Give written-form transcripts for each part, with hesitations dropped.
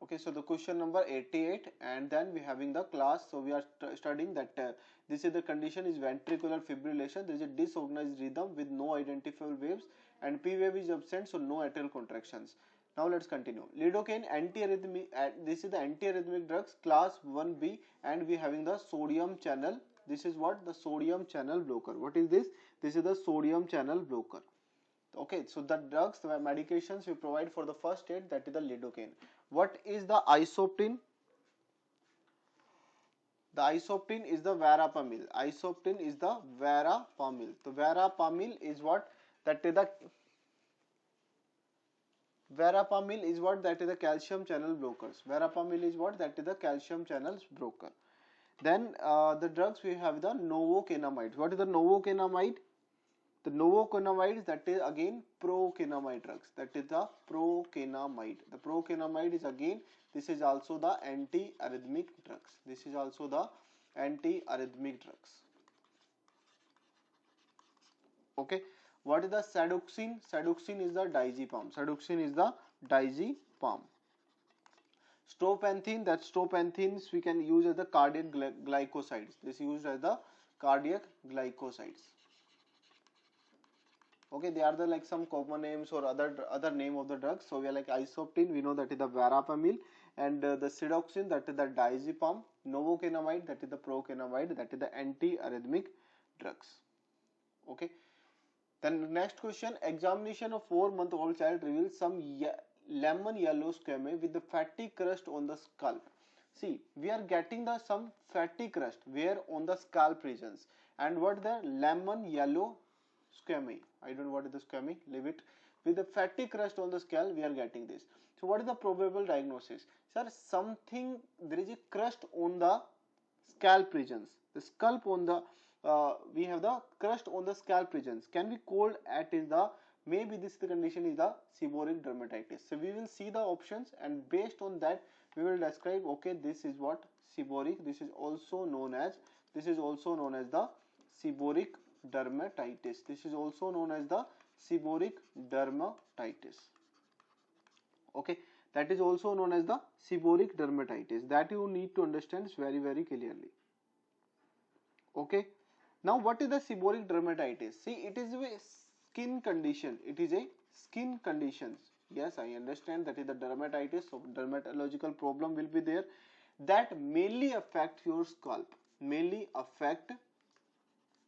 Okay, so the question number 88, and then we having the class. So we are studying that this is the condition is ventricular fibrillation. There is a disorganized rhythm with no identifiable waves, and P wave is absent, so no atrial contractions. Now let's continue. Lidocaine antiarrhythmic. This is the antiarrhythmic drugs class 1B, and we having the sodium channel. This is what the sodium channel blocker. What is this? This is the sodium channel blocker. Okay, so the drugs, the medications we provide for the first aid, that is the lidocaine. What is the isoptine? The isoptine is the verapamil. Isoptine is the verapamil. So verapamil is what? That is the verapamil is what? That is the calcium channel blockers. Verapamil is what? That is the calcium channels blocker. Then the drugs we have the novocanamide. What is the novocanamide? The novocanamide, that is again procanamide drugs. That is the procanamide. The procanamide is again, this is also the antiarrhythmic drugs. This is also the antiarrhythmic drugs. Okay. What is the Sadoxine? Sadoxine is the diazepam. Sadoxine is the diazepam. Stropanthine, that stropanthines we can use as the cardiac glycosides. This is used as the cardiac glycosides. Okay, they are the like some common names or other name of the drugs. So we are like isoptine, we know that is the verapamil, and the Sidoxine, that is the diazepam, novocanamide, that is the procanamide, that is the antiarrhythmic drugs. Okay. Then next question, examination of 4-month-old child reveals some lemon yellow squamous with the fatty crust on the scalp. See, we are getting the some fatty crust where on the scalp regions, and what the lemon yellow squamous. I don't know what is the squamous, leave it. With the fatty crust on the scalp, we are getting this. So what is the probable diagnosis? Sir, something, there is a crust on the scalp regions. The scalp on the, we have the crust on the scalp regions. Can we call it is the, maybe this the condition is the seborrheic dermatitis. So we will see the options, and based on that we will describe, okay, this is what seborrheic, this is also known as the seborrheic dermatitis. This is also known as the seborrheic dermatitis. Okay, that is also known as the seborrheic dermatitis. That you need to understand very, very clearly. Okay, now what is the seborrheic dermatitis? See, it is a skin condition. It is a skin condition. Yes, I understand that is the dermatitis. So dermatological problem will be there. That mainly affect your scalp. Mainly affect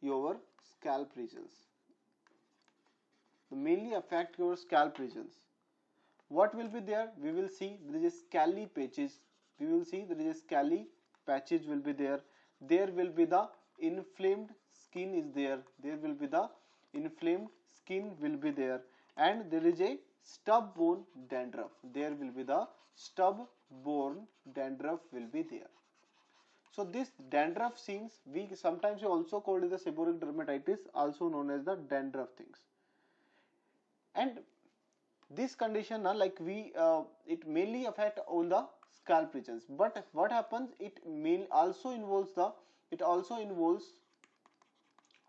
your scalp regions. Mainly affect your scalp regions. What will be there? We will see there is a scaly patches. We will see there is a scaly patches will be there. There will be the inflamed skin is there. There will be the inflamed skin will be there, and there is a stub-borne dandruff. There will be the stub-borne dandruff will be there. So this dandruff scenes, we sometimes also called it the seborrheic dermatitis, also known as the dandruff things. And this condition, like we, it mainly affect on the scalp regions. But what happens? It also involves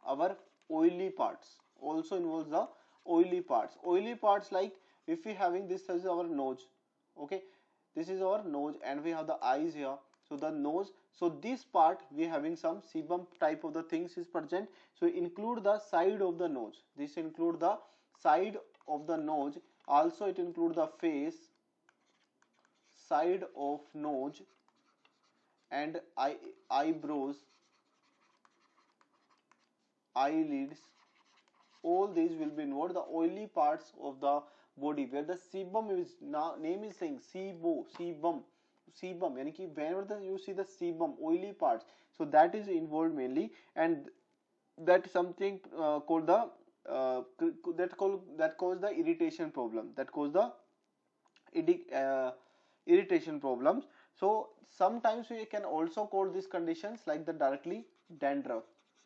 our oily parts. Also involves the oily parts. Oily parts, like if we having this as our nose. Okay, this is our nose, and we have the eyes here. So the nose, so this part we having some sebum type of the things is present. So include the side of the nose. This include the side of the nose. Also it include the face, side of nose, and eyebrows, eyelids. All these will be involved. The oily parts of the body where the sebum is, now name is saying sebum. Yani ki whenever you see the sebum, oily parts, so that is involved mainly, and that is something called the that cause the irritation problem. That cause the irritation problems. So sometimes we can also call these conditions like the directly dandruff.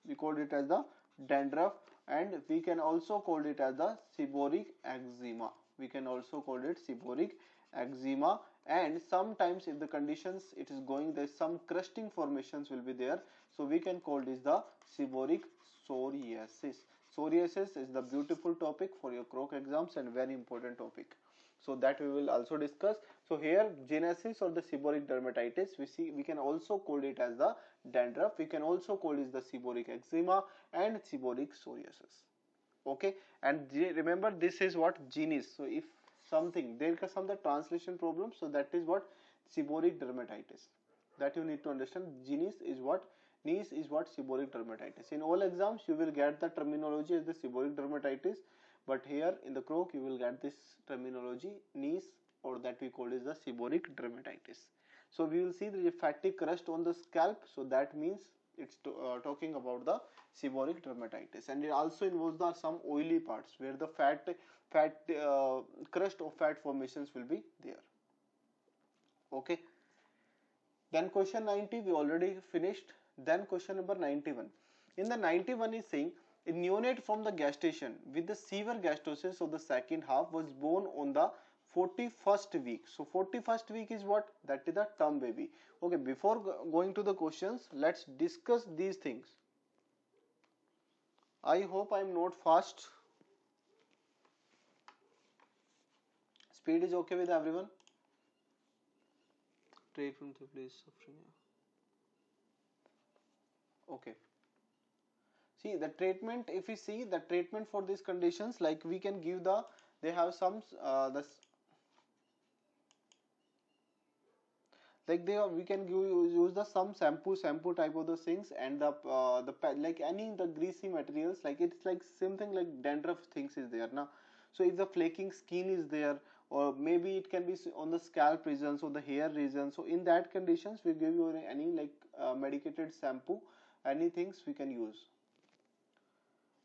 We called it as the dandruff, and we can also call it as the seborrheic eczema. We can also call it seborrheic eczema. And sometimes if the conditions it is going, there is some crusting formations will be there, so we can call this the seborrheic psoriasis. Psoriasis is the beautiful topic for your croc exams and very important topic. So that we will also discuss. So here genesis or the seborrheic dermatitis, we can also call it as the dandruff, we can also call it the seborrheic eczema and seborrheic psoriasis. Okay, and remember this is what genus. So if something there is some the translation problem, so that is what seborrheic dermatitis, that you need to understand. Genus is what, niche is what, seborrheic dermatitis. In all exams you will get the terminology as the seborrheic dermatitis, but here in the croak you will get this terminology niche, or that we call is the seborrheic dermatitis. So we will see the fatty crust on the scalp, so that means it's talking about the seborrheic dermatitis. And it also involves the some oily parts where the fat crust of fat formations will be there. Okay, then question 90 we already finished. Then question number 91. In the 91 is saying a neonate from the gestation with the severe gastosis of the second half was born on the 41st week. So 41st week is what? That is the term baby. Okay, before going to the questions, let's discuss these things. I hope I am not fast. Speed is okay with everyone? Treatment is suffering. Okay. See the treatment, if we see the treatment for these conditions, like we can give the, they have some like they are, we can use the some shampoo type of the things, and the like any the greasy materials, like it's like something like dandruff things is there now. So if the flaking skin is there, or maybe it can be on the scalp regions or the hair region, so in that conditions we give you any like medicated shampoo, any things we can use.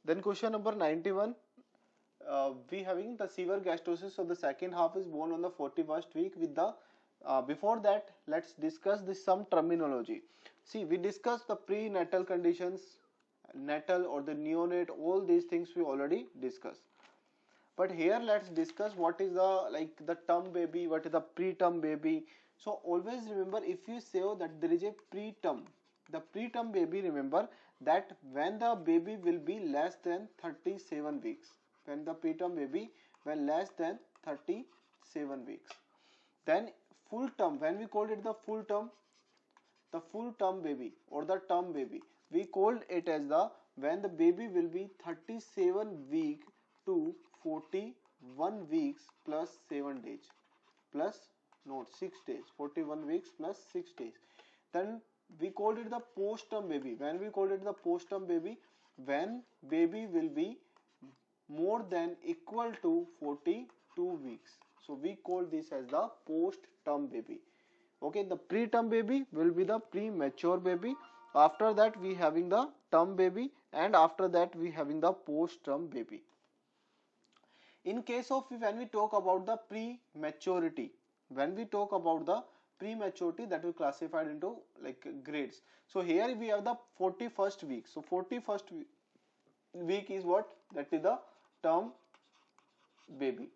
Then question number 91, we having the severe gastosis, so the second half is born on the 41st week with the before that let's discuss this some terminology. See, we discussed the prenatal conditions, natal or the neonate, all these things we already discussed. But here let's discuss what is the like the term baby, what is the preterm baby. So always remember, if you say that there is a preterm, the preterm baby, remember that when the baby will be less than 37 weeks, when the preterm baby when less than 37 weeks. Then full term, when we called it the full term, the full term baby or the term baby, we called it as the when the baby will be 37 week to 41 weeks plus 7 days plus not 6 days, 41 weeks plus 6 days. Then we called it the post term baby. When we called it the post term baby, when baby will be more than equal to 42 weeks. So we call this as the post term baby. Okay, the preterm baby will be the premature baby. After that we having the term baby, and after that we having the post term baby. In case of when we talk about the prematurity, when we talk about the prematurity, that we classified into like grades. So here we have the 41st week. So 41st week is what? That is the term baby.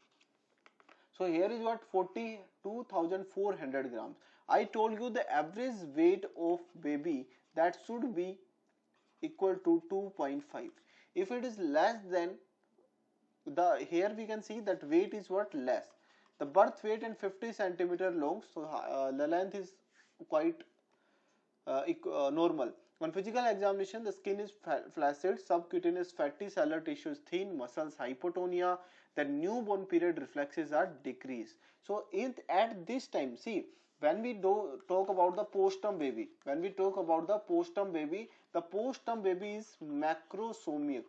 So here is what? 42,400 grams. I told you the average weight of baby that should be equal to 2.5. If it is less than the, here we can see that weight is what? Less. The birth weight and 50 centimeter long, so the length is quite normal. On physical examination, the skin is flaccid, subcutaneous fatty, cellular tissue is thin, muscles hypotonia, the newborn period reflexes are decreased. So at this time, see, when we do talk about the postterm baby, when we talk about the postterm baby, the postterm baby is macrosomia.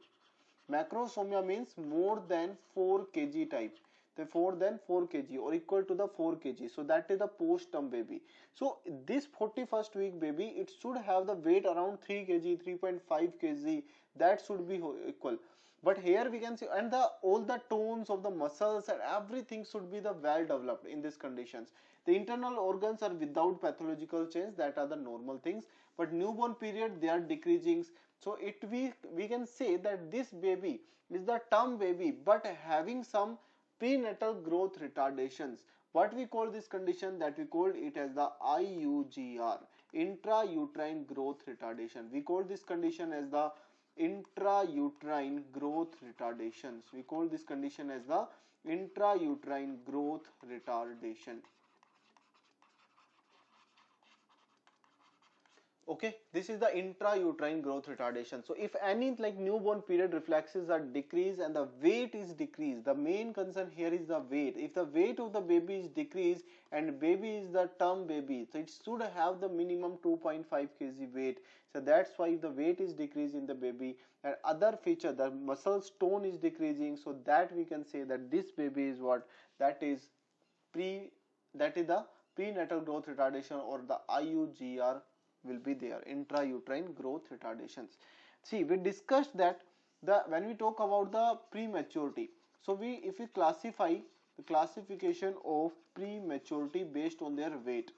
Macrosomia means more than 4 kg type. The more than 4 kg or equal to the 4 kg. So that is the post-term baby. So this 41st week baby, it should have the weight around 3 kg, 3.5 kg. That should be equal. But here we can see, and the all the tones of the muscles and everything should be the well developed in these conditions. The internal organs are without pathological change, that are the normal things. But newborn period, they are decreasing. So we can say that this baby is the term baby, but having some prenatal growth retardations. What we call this condition? That we called it as the IUGR, intrauterine growth retardation. We call this condition as the intrauterine growth retardations. We call this condition as the intrauterine growth retardation. Okay, this is the intrauterine growth retardation. So if any like newborn period reflexes are decreased and the weight is decreased, the main concern here is the weight. If the weight of the baby is decreased and baby is the term baby, so it should have the minimum 2.5 kg weight. So that's why if the weight is decreased in the baby and other feature, the muscle tone is decreasing, so that we can say that this baby is what, that is pre, that is the prenatal growth retardation, or the IUGR will be there, intrauterine growth retardations. See, we discussed that the when we talk about the prematurity, so we if we classify the classification of prematurity based on their weight.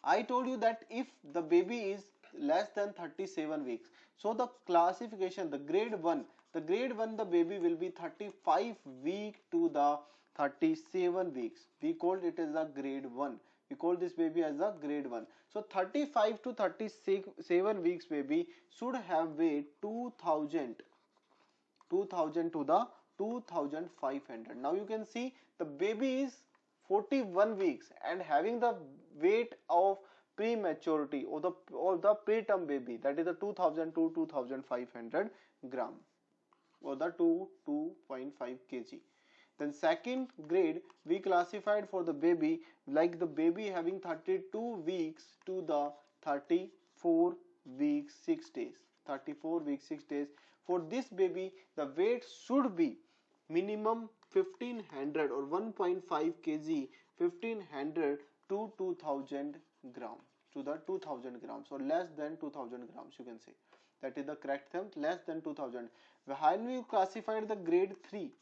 I told you that if the baby is less than 37 weeks, so the classification, the grade 1, the baby will be 35 week to the 37 weeks. We called it as a grade 1. We call this baby as a grade 1. So 35 to 37 weeks baby should have weight 2000 to the 2500. Now you can see the baby is 41 weeks and having the weight of prematurity or the preterm baby, that is the 2000 to 2500 gram, or the 2.5 kg. Then second grade we classified for the baby, like the baby having 32 weeks to the 34 weeks 6 days. 34 weeks 6 days. For this baby the weight should be minimum 1500 or 1.5 kg, 1500 to 2000 gram, to the 2000 grams, or less than 2000 grams you can say. That is the correct term, less than 2000. When we classified the grade 3,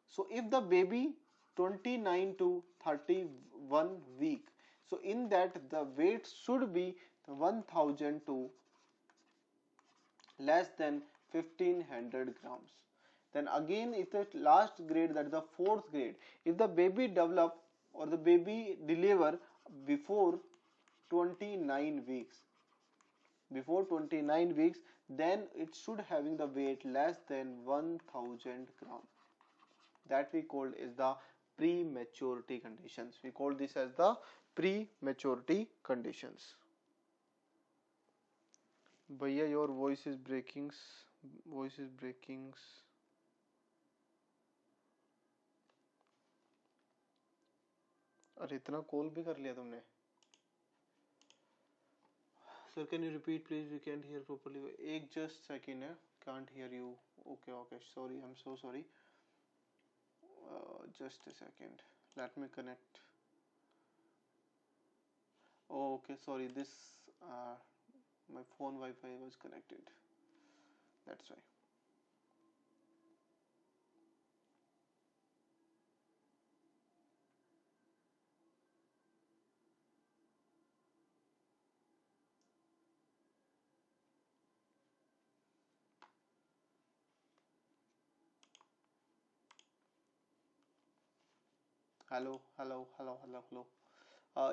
so if the baby 29 to 31 week, so in that the weight should be 1000 to less than 1500 grams. Then again, if the last grade, that is the fourth grade, if the baby develop or the baby deliver before 29 weeks, then it should having the weight less than 1000 gram. That we called is the prematurity conditions. We call this as the prematurity conditions. Bhaiya, your voice is breaking. Voice is breaking. अरे इतना call भी कर लिया तुमने. Sir, can you repeat please? We can't hear properly. एक just second है. Can't hear you. Okay. Sorry, I'm so sorry. Just a second. Let me connect. Oh, okay. Sorry. This my phone Wi-Fi was connected. That's why. Hello.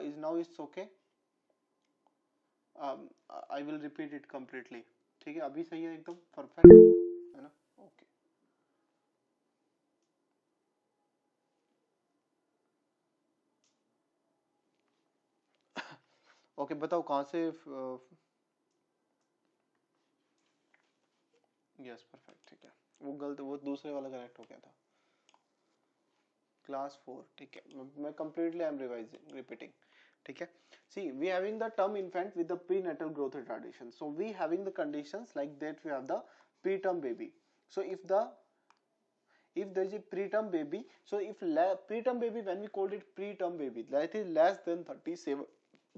Is now it's okay? I will repeat it completely. ठीक है, अभी सही है एकदम perfect है ना? Okay. Okay, बताओ कहाँ से? यस परफेक्ट, ठीक है. वो गलत, वो दूसरे वाला कनेक्ट हो गया था. क्लास 4, ठीक है. मैं completely I am repeating. ठीक है. See, we having the term infant with the prenatal growth retardation. So we having the conditions like that. We have the preterm baby. So if there is a preterm baby, so if preterm baby, when we called it preterm baby, that is less than 37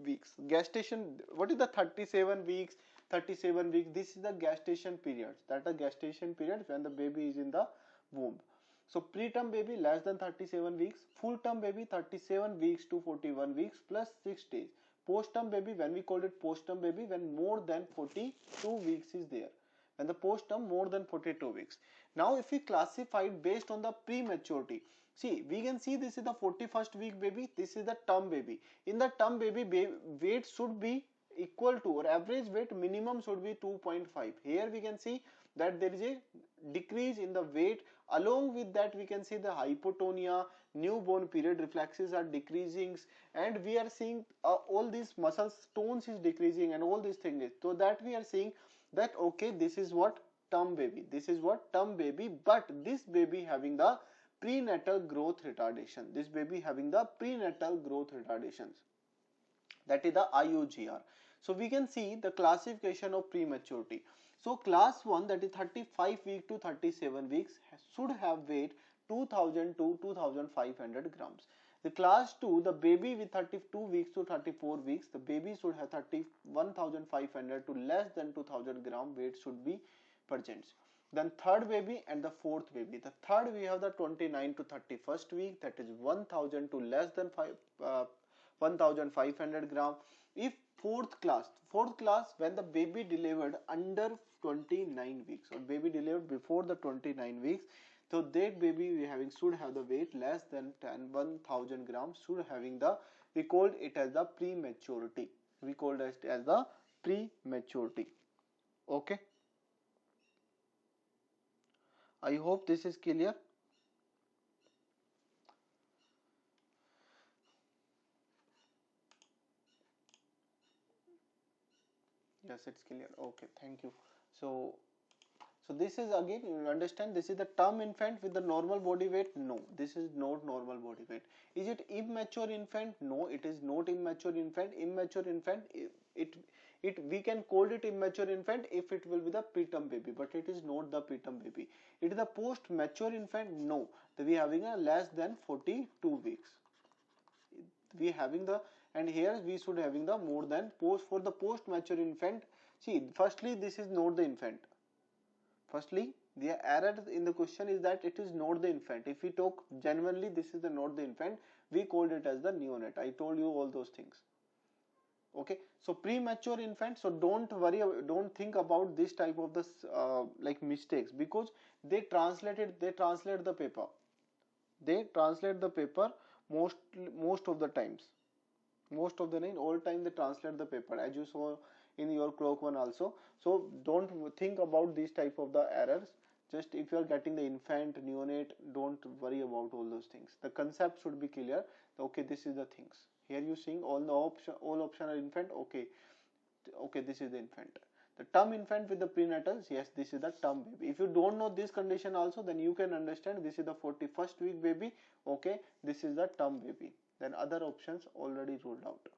weeks. Gestation, what is the 37 weeks? 37 weeks, this is the gestation period. That is gestation period when the baby is in the womb. So preterm baby less than 37 weeks, full term baby 37 weeks to 41 weeks plus 6 days. Post term baby, when we called it post term baby, when more than 42 weeks is there. When the post term more than 42 weeks. Now if we classify it based on the prematurity, see, we can see this is the 41st week baby, this is the term baby. In the term baby, weight should be equal to, or average weight minimum should be 2.5. Here we can see that there is a decrease in the weight Along with that, we can see the hypotonia, newborn period reflexes are decreasing, and we are seeing all these muscle tones is decreasing and all these things. So that we are seeing that okay, this is what term baby, this is what term baby, but this baby having the prenatal growth retardation, this baby having the prenatal growth retardations, that is the IUGR. So we can see the classification of prematurity. So class 1, that is 35 week to 37 weeks, should have weight 2000 to 2500 grams. The class 2, the baby with 32 weeks to 34 weeks, the baby should have 31,500 to less than 2000 gram weight should be present. Then third baby and the fourth baby. The third we have the 29 to 31st week, that is 1000 to less than 1500 gram. If fourth class when the baby delivered under 29 weeks or baby delivered before the 29 weeks, so that baby we having should have the weight less than 1000 grams, should having the, we called it as the prematurity, we called it as the prematurity. Okay, I hope this is clear. Yes, it's clear. Okay, thank you. So this is again, you understand, this is the term infant with the normal body weight. No, this is not normal body weight. Is it immature infant? No, it is not immature infant. Immature infant, it we can call it immature infant if it will be the preterm baby, but it is not the preterm baby. It is the post mature infant. No, we having a less than 42 weeks. We having the, and here we should having the more than post. For the post mature infant, see, firstly this is not the infant. Firstly, the error in the question is that it is not the infant. If we talk genuinely, this is the not the infant, we called it as the neonate. I told you all those things. Okay, so premature infant, so don't worry, don't think about this type of this like mistakes, because they translate the paper, most of the times, most of the time, all time they translate the paper, as you saw in your clock one also. So don't think about these type of the errors. Just if you are getting the infant, neonate, don't worry about all those things. The concept should be clear. Okay, this is the things. Here you seeing all option are infant. Okay, this is the infant. The term infant with the prenatals, yes, this is the term baby. If you don't know this condition also, then you can understand this is the 41st week baby. Okay, this is the term baby. Then other options already ruled out.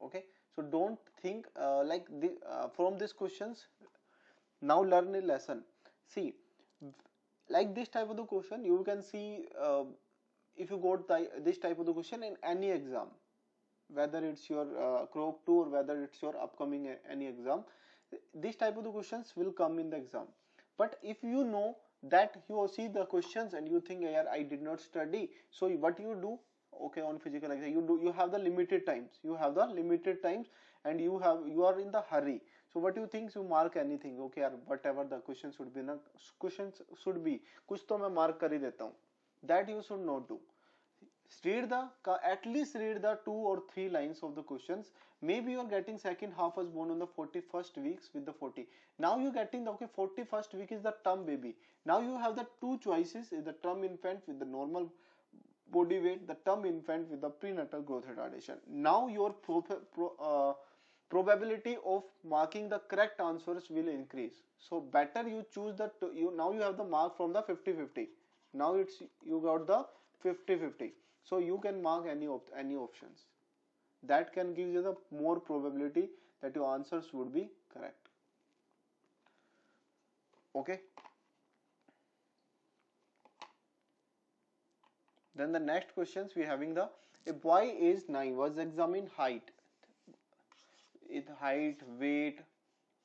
Okay, so don't think from these questions. Now learn a lesson. See, like this type of the question, you can see if you got this type of the question in any exam, whether it's your crop 2 or whether it's your upcoming any exam, this type of the questions will come in the exam. But if you know that you see the questions and you think, yeah, I did not study, so what you do, okay, on physical exam, you have the limited times, and you are in the hurry. So what you think, you mark anything, okay, or whatever the question should be, questions should be कुछ तो मैं mark कर ही देता हूँ. That you should not do. At least read the 2 or 3 lines of the questions. Maybe you are getting second half was born on the 41st weeks with the 40. Now you getting the, okay, 41st week is the term baby. Now you have the two choices, the term infant with the normal body weight, the term infant with the prenatal growth retardation. Now your probability of marking the correct answers will increase. So better you choose the, now you have the mark from the 50-50. Now you got the 50-50. So you can mark any options. That can give you the more probability that your answers would be correct. Okay. Then the next questions we having the, a boy is 9 was examined height, weight,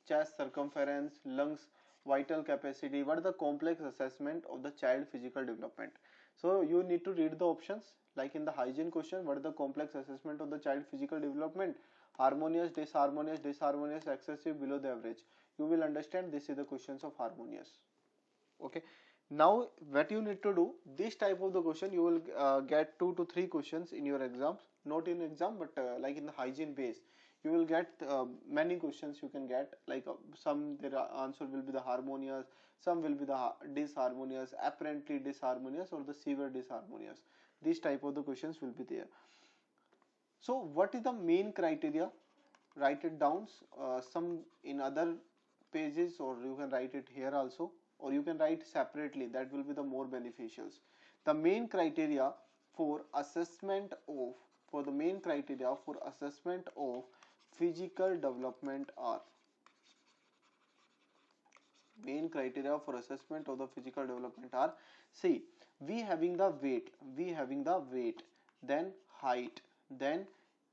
chest circumference, lungs, vital capacity. What is the complex assessment of the child physical development? So you need to read the options. Like in the hygiene question, what is the complex assessment of the child physical development? Harmonious, disharmonious, excessive, below the average. You will understand this is the questions of harmonious. Okay. Now what you need to do, this type of the question you will get 2 to 3 questions in your exams, not in exam, but like in the hygiene base. you will get many questions you can get, like some their answer will be the harmonious, some will be the disharmonious, apparently disharmonious, or the severe disharmonious. These type of the questions will be there. So what is the main criteria? Write it down, some in other pages, or you can write it here also, or you can write separately, that will be the more beneficial. The main criteria for assessment of the main criteria for assessment of physical development are, main criteria for assessment of the physical development are, see, we having the weight, then height, then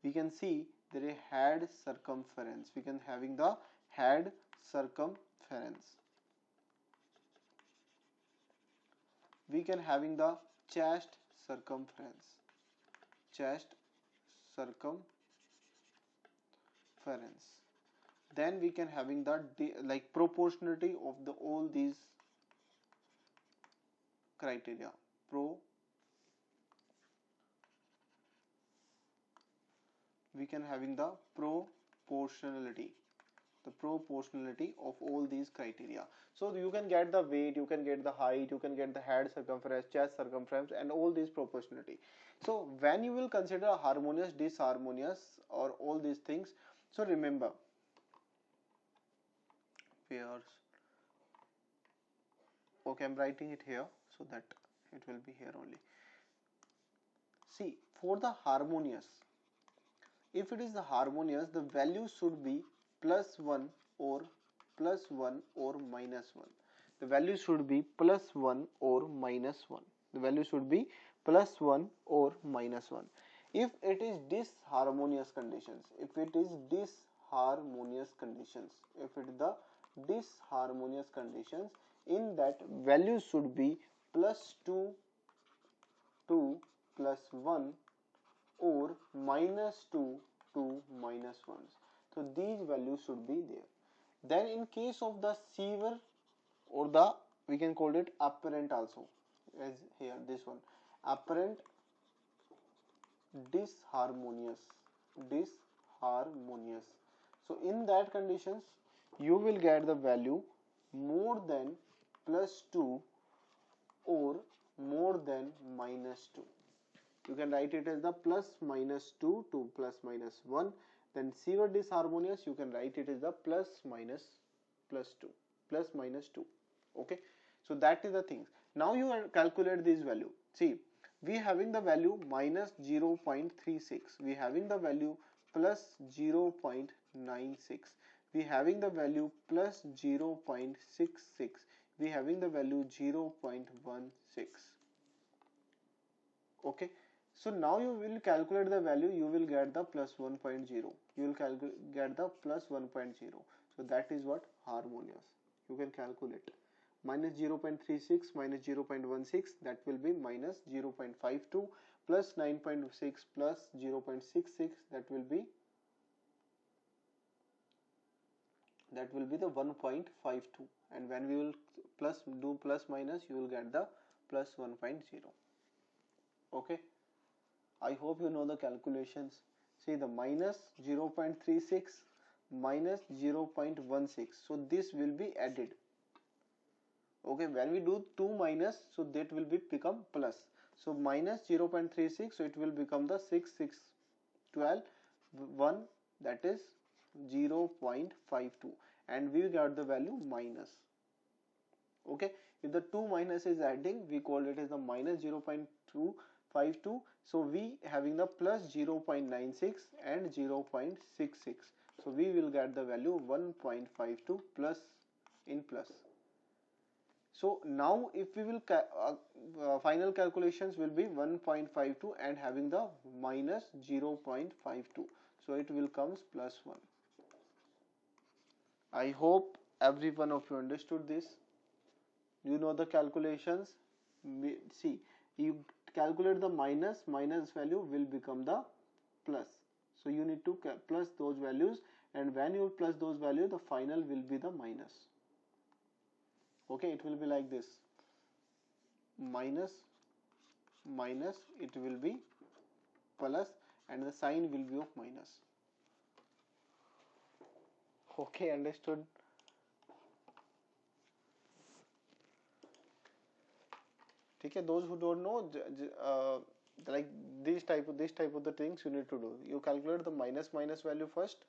we can see there is head circumference, we can having the head circumference, we can having the chest circumference, chest circumference, then we can having the like proportionality of the all these criteria, we can having the proportionality, the proportionality of all these criteria. So you can get the weight, you can get the height, you can get the head circumference, chest circumference, and all these proportionality. So when you will consider harmonious, disharmonious, or all these things, so remember pairs. Okay, I'm writing it here so that it will be here only. See, for the harmonious, if it is the harmonious, the value should be +1 or +1 or -1. The value should be +1 or -1. The value should be +1 or -1. If it is disharmonious conditions, if it is disharmonious conditions, if it is the disharmonious conditions, in that value should be +2, 2 +1 or -2 to -1. So these values should be there. Then in case of the severe, or the we can call it apparent also, as here this one, apparent disharmonious, disharmonious. So in that conditions you will get the value more than +2 or more than -2. You can write it as the +-2 to +-1. Then severe disharmonious, you can write it as the +-2, +-2. Okay, so that is the thing. Now you calculate this value. See, we having the value -0.36, we having the value +0.96, we having the value +0.66, we having the value 0.16. Okay, so now you will calculate the value, you will get the +1.0, you will get the +1.0. So that is what harmonious. You can calculate -0.36 -0.16, that will be -0.52, plus 9.6 plus 0.66, that will be the 1.52, and when we will do plus minus, you will get the +1.0. Okay, I hope you know the calculations. See, the -0.36 -0.16, so this will be added. Okay, when we do 2 minus, so that will be become plus. So -0.36, so it will become the 6612 1, that is 0.52, and we got the value minus. Okay, if the 2 minus is adding, we call it as the -0.252. So we having the plus 0.96 and 0.66. So we will get the value 1.52 plus in plus. So now if we will final calculations will be 1.52 and having the minus 0.52. So it will comes +1. I hope every one of you understood this. You know the calculations. See, you calculate the minus value will become the plus. So you need to plus those values, and when you plus those values, the final will be the minus. Okay, it will be like this. Minus, it will be plus, and the sign will be of minus. Okay, understood. ठीक है, those who don't know, like this type of the things you need to do. You calculate the minus value first,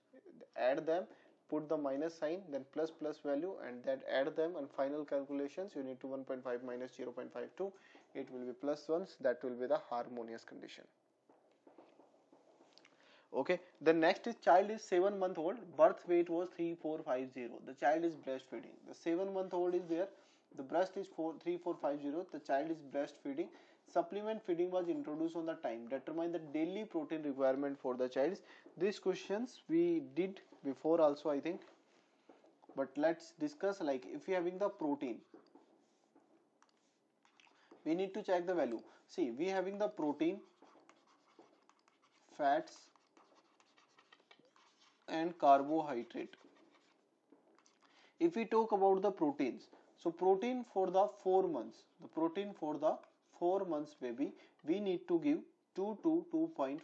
add them, put the minus sign, then plus value, and then add them, and final calculations you need to 1.5 minus 0.52, it will be plus ones. That will be the harmonious condition. Okay, the next is child is 7 month old, birth weight was 3450, the child is breastfeeding. The 7 month old is there, the breast is 3450, the child is breastfeeding. Supplement feeding was introduced on the time, determine the daily protein requirement for the child. These questions we did before also, I think, but let's discuss. Like if you having the protein, we need to check the value. See, we having the protein, fats and carbohydrate. If we talk about the proteins, so protein for the 4 months, the protein for the 4 months baby, we need to give 2 to 2.5,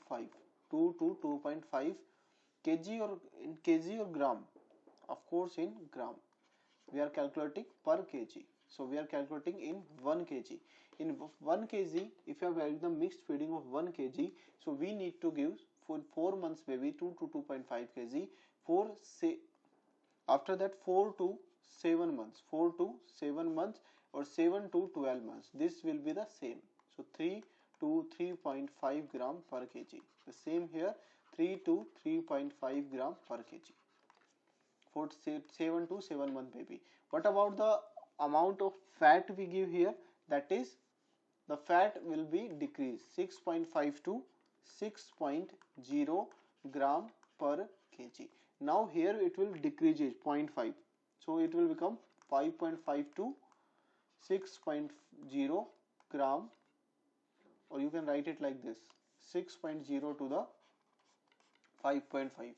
2 to 2.5 kg, or in kg or gram, of course in gram. We are calculating per kg, so we are calculating in 1 kg. In 1 kg, if you are having the mixed feeding of 1 kg, so we need to give for 4 months baby 2 to 2.5 kg. For say after that 4 to 7 months, 4 to 7 months, or 7 to 12 months, this will be the same. So 3 to 3.5 gram per kg. The same here, 3 to 3.5 gram per kg for 7 to 7 month baby. What about the amount of fat we give here? That is, the fat will be decreased, 6.5 to 6.0 gram per kg. Now here it will decrease 0.5, so it will become 5.5 to 6.0 gram, or you can write it like this, 6.0 to the 5.5.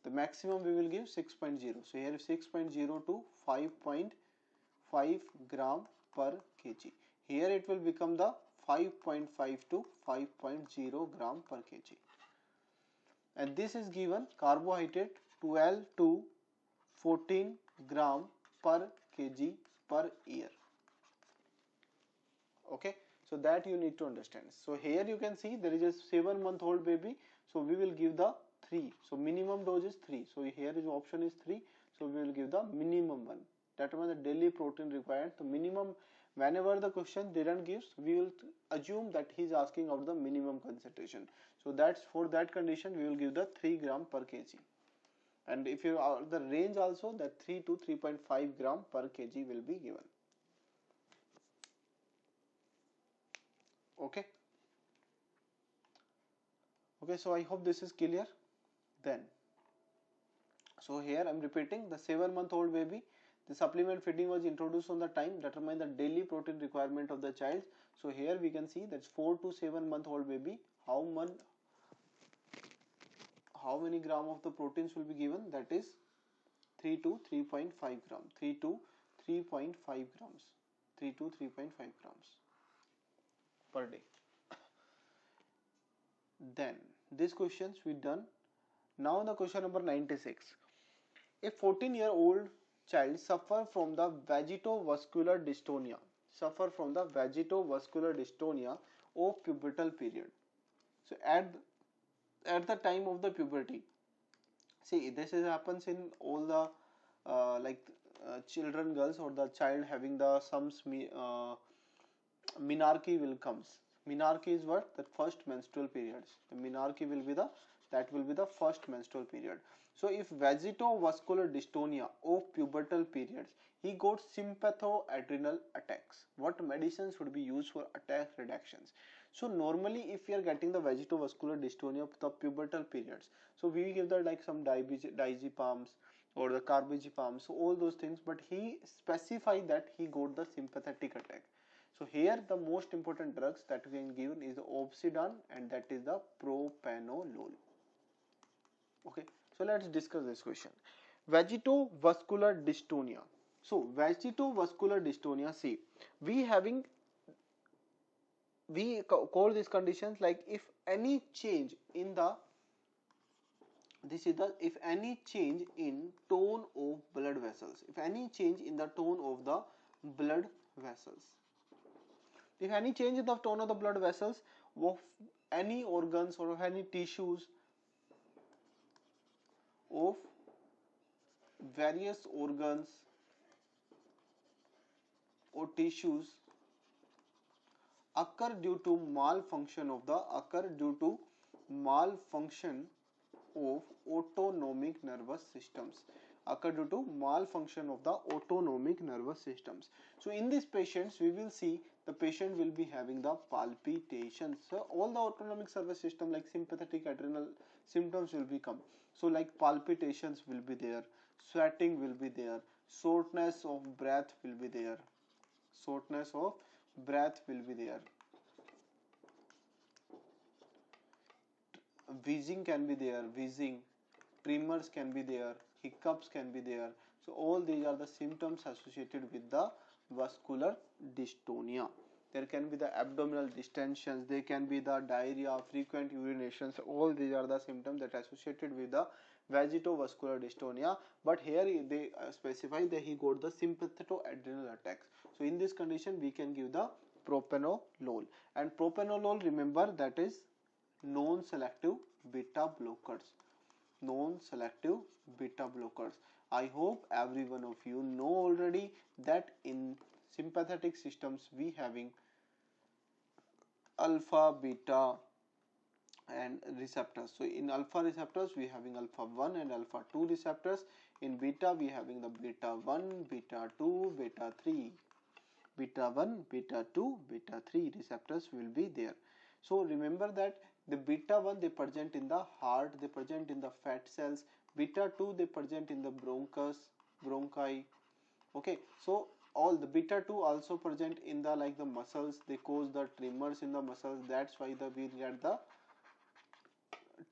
The maximum we will give 6.0, so here 6.0 to 5.5 gram per kg. Here it will become the 5.5 to 5.0 gram per kg. And this is given carbohydrate 12 to 14 gram per kg per year. Okay, so that you need to understand. So here you can see there is a 7 month old baby, so we will give the 3, so minimum dose is 3, so here is option is 3, so we will give the minimum one. Determine the daily protein required. The minimum, whenever the question didn't gives, we will assume that he is asking out the minimum concentration, so that's for that condition we will give the 3 gram per kg. And if you are the range also, that 3 to 3.5 gram per kg will be given. Okay, so I hope this is clear. Then, so here I am repeating, the 7 month old baby, the supplement feeding was introduced on the time, determine the daily protein requirement of the child. So here we can see that's 4 to 7 month old baby, how many gram of the proteins will be given, that is 3 to 3.5 gram, 3 to 3.5 grams, 3 to 3.5 grams per day. Then these questions we done. Now the question number 96. A 14-year-old child suffer from the vagitovascular dystonia, of pubertal period. So at the time of the puberty, see, this happens in all the children, girls, or the child having the some menarche will comes. Menarche is what? The first menstrual periods. The menarche will be the first menstrual period. So if vagitovascular dystonia of pubertal periods, he got sympathoadrenal attacks. What medicines should be used for attack reductions? So normally if we are getting the vagitovascular dystonia of the pubertal periods, so we give that like some diazepams or the carbazepam, so all those things, but he specified that he got the sympathetic attack. So here the most important drugs that we can give is the Obsidian, and that is the propranolol. Okay, so let's discuss this question. Vagitovascular dystonia. So vagitovascular dystonia, see, we call these conditions like if any change in the this is the if any change in tone of blood vessels, if any change in the tone of the blood vessels, if any change in the tone of the blood vessels of any organs or of any tissues of various organs or tissues occur due to malfunction of autonomic nervous systems, occur due to malfunction of the autonomic nervous systems. So in these patients we will see the patient will be having the palpitations. So all the autonomic nervous system like sympathetic adrenal symptoms will become, so like palpitations will be there, sweating will be there, shortness of breath will be there, shortness of breath will be there, wheezing can be there, wheezing, tremors can be there, hiccups can be there. So all these are the symptoms associated with the vascular dystonia. There can be the abdominal distensions, there can be the diarrhea, frequent urinations. All these are the symptoms that are associated with the vagitovascular dystonia. But here they specify that he got the sympathetoadrenal attacks. So in this condition we can give the propranolol. And propranolol, remember, that is non-selective beta blockers. Non-selective beta blockers. I hope every one of you know already that in sympathetic systems we having alpha, beta and receptors. So in alpha receptors we having alpha 1 and alpha 2 receptors. In beta we having the beta 1, beta 2, beta 3. Beta 1, beta 2, beta 3 receptors will be there. So remember that the beta 1 they present in the heart, they present in the fat cells. Beta 2 they present in the bronchi. Okay, so all the beta 2 also present in the like the muscles, they cause the tremors in the muscles. That's why we get the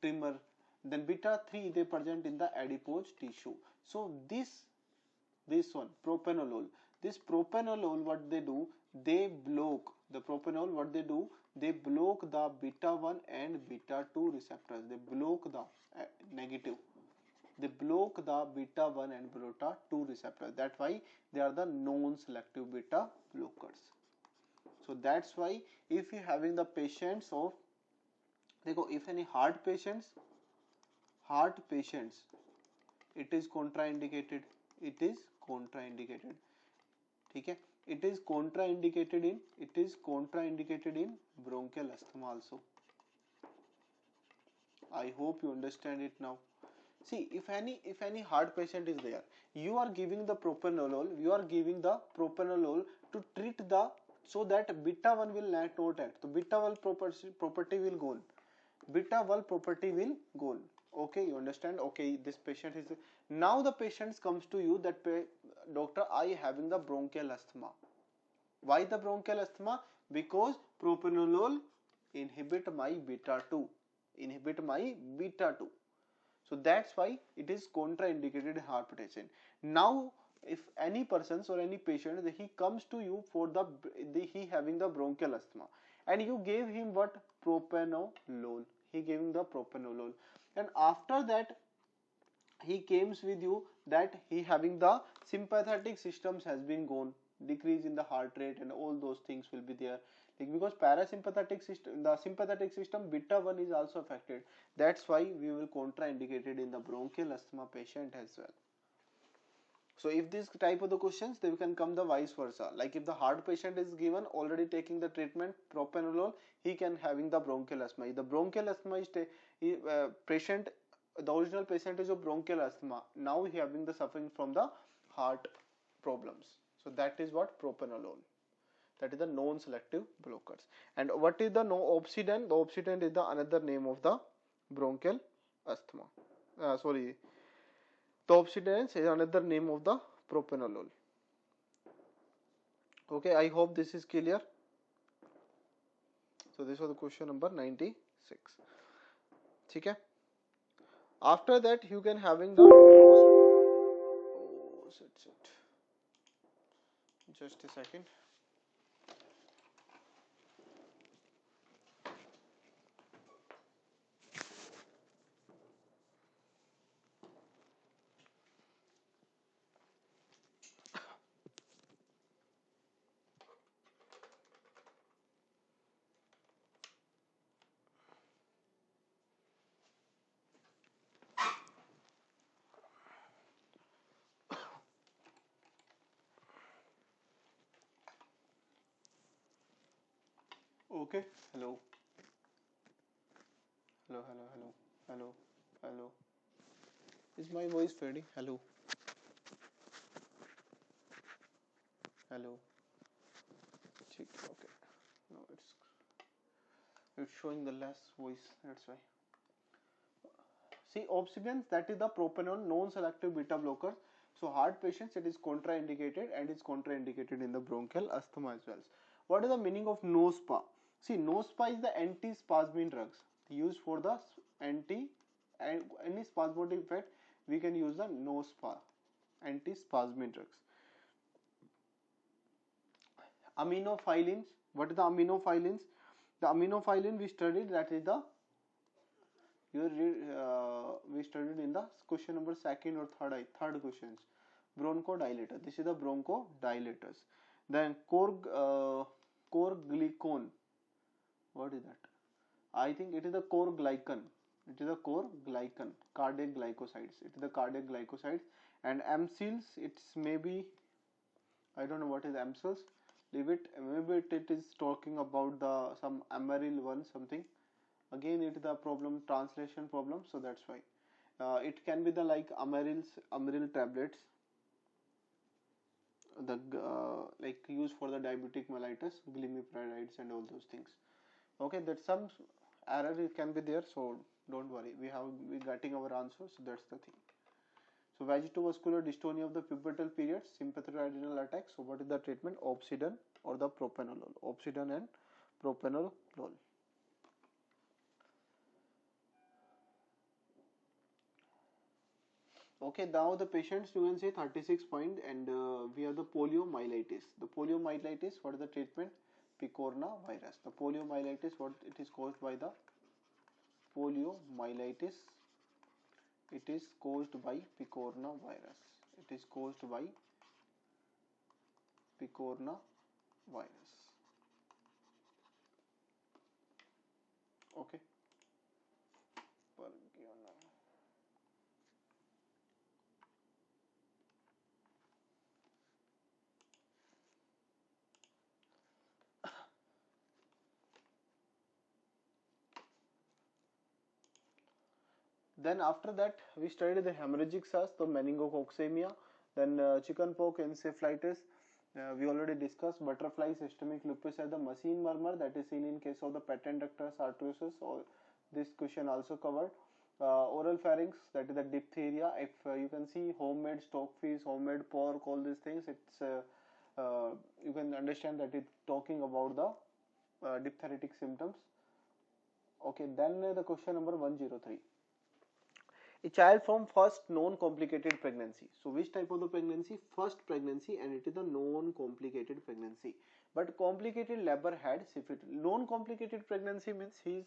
tremor. Then beta 3 they present in the adipose tissue. So this one propranolol, this propranolol what they do, they block the propranolol, what they do, they block the beta 1 and beta 2 receptors, they block the negative, they block the beta 1 and beta 2 receptors. That's why they are the non-selective beta blockers. So that's why if you having the patients of, if any heart patients, it is contraindicated, it is contraindicated. Okay, it is contraindicated in bronchial asthma also. I hope you understand it now. See, if any heart patient is there, you are giving the propranolol, to treat the, so that beta 1 will not act. So beta 1 property will gone. Beta 1 property will gone. Okay, you understand? Okay, this patient is, now the patient comes to you that doctor, I having the bronchial asthma. Why the bronchial asthma? Because propranolol inhibit my beta 2. So that's why it is contraindicated in hypertension. Now, if any persons or any patient, he comes to you for he having the bronchial asthma, and you gave him what? Propranolol. He gave him the propranolol, and after that he comes with you that he having the sympathetic systems has been gone, decrease in the heart rate and all those things will be there, like, because parasympathetic system, the sympathetic system beta 1 is also affected. That's why we will contraindicated in the bronchial asthma patient as well. So if this type of the questions, they can come the vice versa. Like if the heart patient is given already taking the treatment propranolol, he can having the bronchial asthma. If the bronchial asthma is patient, the original patient is of bronchial asthma. Now he having the suffering from the heart problems. So that is what propranolol. That is the non-selective blockers. And what is the Opsiden? The Opsiden is the another name of the bronchial asthma. The Opsiden is another name of the propranolol. Okay, I hope this is clear. So this was the question number 96. Okay. After that, you can having the just a second. Okay. Hello. Hello. Hello. Hello. Hello. Hello. Is my voice fading? Hello. Hello. Check. Okay. No, it's showing the less voice. That's why. See, obsidian, that is the propanol non-selective beta blocker. So heart patients, it is contraindicated and is contraindicated in the bronchial asthma as well. What is the meaning of NoSPA? See, NoSPA is the anti-spasmin drugs used for the any spasmodic effect. We can use the NoSPA, anti-spasmin drugs. Aminophylines. What is the aminophylines? The aminophylline we studied, that is the we studied in the question number second or third questions. Bronchodilator. This is the bronchodilators. Then core glycone. What is that? I think it is the core glycan. It is the core glycan. Cardiac glycosides. It is the cardiac glycosides. And amsils. It's maybe, I don't know what is amsils. Leave it. Maybe it is talking about the some amaryl one something. Again, it is the problem, translation problem, so that's why. It can be the like amaryl tablets, the like used for the diabetic mellitus, glimepirides and all those things. Okay, that some error it can be there, so don't worry. We getting our answer, so that's the thing. So vagitovascular dystonia of the pubertal period, sympathetic adrenal attack. So what is the treatment? Opsidan or the propranolol. Opsidan and propranolol. Okay, now the patients, you can say 36 point, and we have the poliomyelitis. The poliomyelitis, what is the treatment? Picorna virus. The poliomyelitis, what it is caused by the poliomyelitis? It is caused by picorna virus. It is caused by picorna virus. Okay. Then after that, we studied the hemorrhagic SARS, the meningococcemia, then chickenpox, encephalitis. We already discussed butterfly systemic lupus as the machine murmur that is seen in case of the patent ductus arteriosus. Or this question also covered. Oral pharynx, that is the diphtheria. If you can see homemade stockfish, homemade pork, all these things, it's you can understand that it's talking about the diphtheritic symptoms. Okay, then the question number 103. A child from first non-complicated pregnancy. So which type of the pregnancy? First pregnancy, and it is the non-complicated pregnancy. But complicated labor had syphilis. Non-complicated pregnancy means he is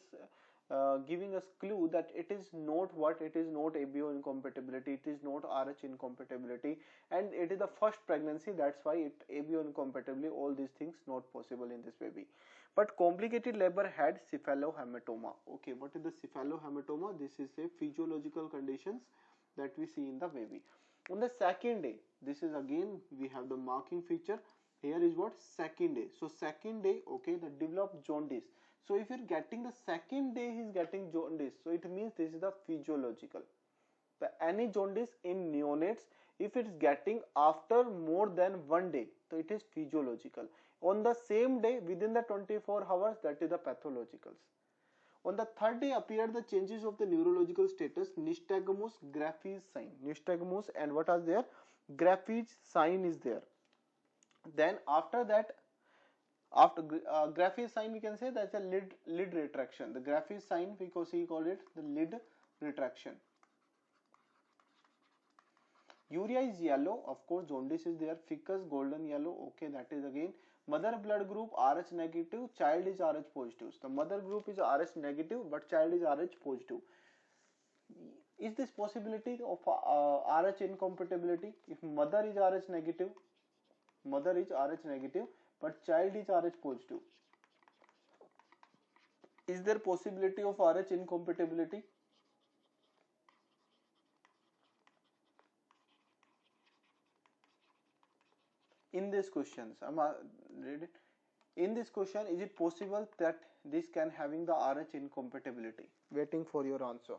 giving us clue that it is not what, it is not ABO incompatibility, it is not RH incompatibility, and it is the first pregnancy. That's why it ABO incompatibility, all these things not possible in this baby. But complicated labor had cephalohematoma. Okay, what is the cephalohematoma? This is a physiological conditions that we see in the baby. On the second day, this is again we have the marking feature. Here is what? Second day. So second day, okay, the developed jaundice. So if you're getting the second day, he's getting jaundice. So it means this is the physiological. The any jaundice in neonates, if it's getting after more than 1 day, so it is physiological. On the same day, within the 24 hours, that is the pathologicals. On the third day appeared the changes of the neurological status, nystagmus, Graffy's sign. Nystagmus and what are there? Graffy's sign is there. Then after that, after Graffy's sign, we can say that's a lid retraction. The Graffy's sign, because he called it the lid retraction. Urea is yellow, of course jaundice is there. Ficus golden yellow, okay, that is again. Mother blood group RH negative, child is RH positive. So the mother group is RH negative, but child is RH positive. Is this possibility of RH incompatibility? If mother is RH negative, but child is RH positive, is there possibility of RH incompatibility? In these questions, I'm read it. In this question, is it possible that this can having the RH incompatibility? Waiting for your answer.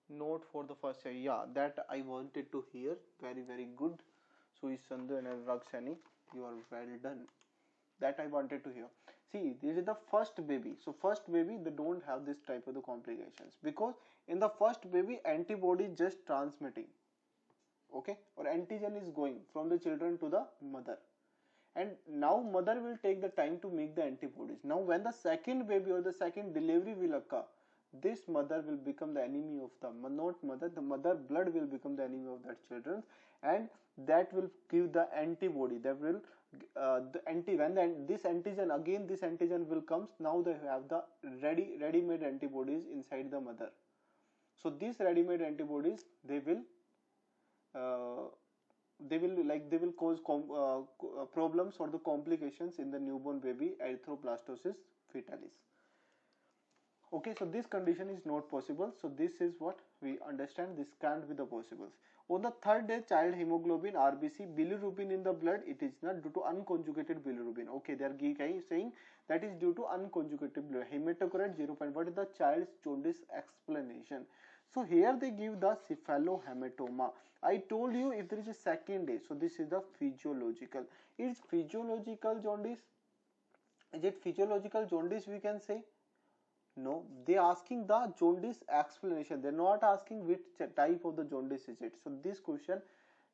Note for the first year. Yeah, that I wanted to hear. Very, very good. Suish Sandhu and Anurag Sani, you are well done. That I wanted to hear. See, this is the first baby. So first baby, they don't have this type of the complications because in the first baby, antibody just transmitting. Okay, or antigen is going from the children to the mother. And now mother will take the time to make the antibodies. Now when the second baby or the second delivery will occur, this mother will become the enemy of the not mother, the mother blood will become the enemy of that children, and that will give the antibody that will the anti when this antigen again this antigen will comes. Now they have the ready-made antibodies inside the mother. So these ready-made antibodies uh, they will cause problems or the complications in the newborn baby, erythroplastosis fetalis. Okay, so this condition is not possible. So this is what we understand. This can't be the possible. On the third day, child hemoglobin, RBC, bilirubin in the blood, it is not due to unconjugated bilirubin. Okay, they are saying that is due to unconjugated blood. Hematocrit 0. What is the child's jaundice explanation? So here they give the cephalohematoma. I told you if there is a second day, so this is the physiological. It's physiological jaundice. Is it physiological jaundice we can say? No, they asking the jaundice explanation. They're not asking which type of the jaundice is it. So this question,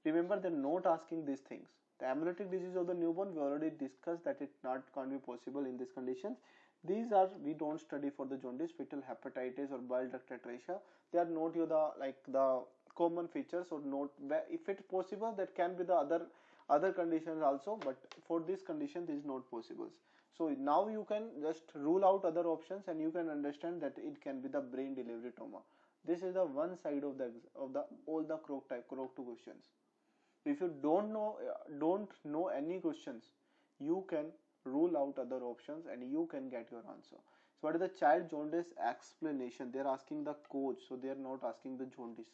remember, they're not asking these things. The hemolytic disease of the newborn, we already discussed that it can't be possible in these conditions. These are, we don't study for the jaundice, fetal hepatitis or bile duct atresia. They are not the common features or not. If it's possible, that can be the other conditions also, but for this condition, this is not possible. So now you can just rule out other options and you can understand that it can be the brain delivery trauma. This is the one side of the all the Croc 2 questions. If you don't know any questions, you can rule out other options and you can get your answer. So what is the child jaundice explanation? They are asking the cause, so they are not asking the jaundice.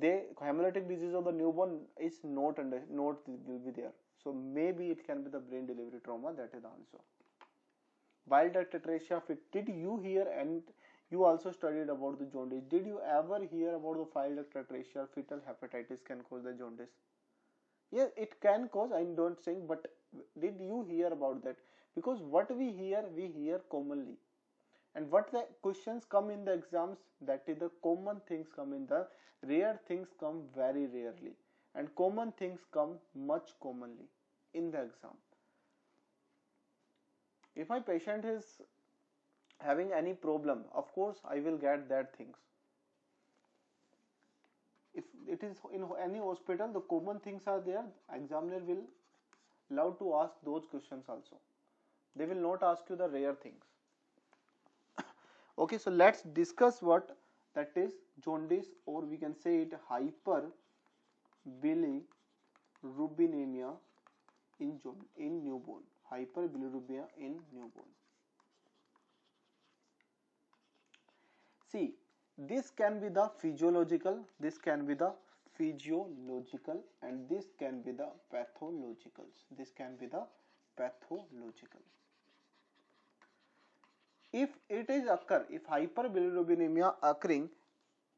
Hemolytic disease of the newborn is not will be there. So maybe it can be the brain delivery trauma. That is the answer. Bile duct atresia. Did you hear, and you also studied about the jaundice? Did you ever hear about the bile duct atresia? Fetal hepatitis can cause the jaundice. Yes, it can cause. I'm not saying, but did you hear about that? Because what we hear commonly. And what the questions come in the exams, that is the common things come in the rare things come very rarely, and common things come much commonly in the exam. If my patient is having any problem, of course I will get that things. If it is in any hospital, the common things are there, examiner will love to ask those questions also. They will not ask you the rare things. Okay, so let's discuss what that is jaundice, or we can say it hyperbilirubinemia in newborn. Hyperbilirubinemia in newborn. See, this can be the physiological, this can be the physiological, and this can be the pathological. This can be the pathological. If it is occur, if hyperbilirubinemia occurring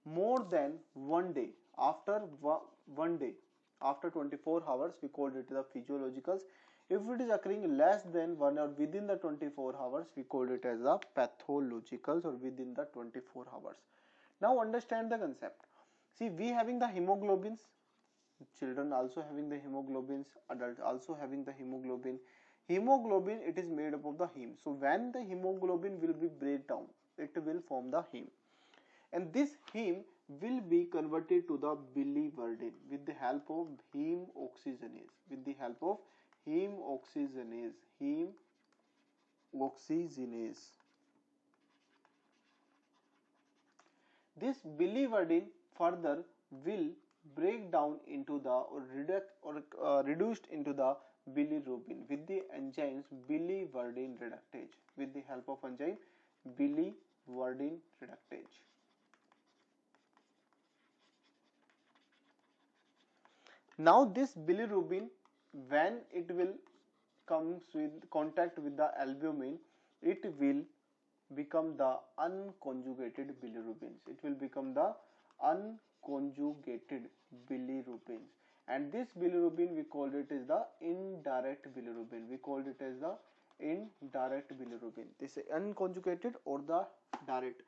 more than 1 day, after 1 day, after 24 hours, we call it the physiologicals. If it is occurring less than 1 or within the 24 hours, we call it as the pathologicals, or within the 24 hours. Now understand the concept. See, we having the hemoglobins, children also having the hemoglobins, adults also having the hemoglobin. Hemoglobin, it is made up of the heme. So when the hemoglobin will be break down, it will form the heme, and this heme will be converted to the biliverdin with the help of heme oxygenase. With the help of heme oxygenase. This biliverdin further will break down into the reduced into the bilirubin with the enzymes biliverdin reductase. With the help of enzyme biliverdin Verdin reductase. Now this bilirubin, when it will comes with contact with the albumin, it will become the unconjugated bilirubins. It will become the unconjugated bilirubins. And this bilirubin, we called it as the indirect bilirubin. We called it as the indirect bilirubin. This is unconjugated or the direct.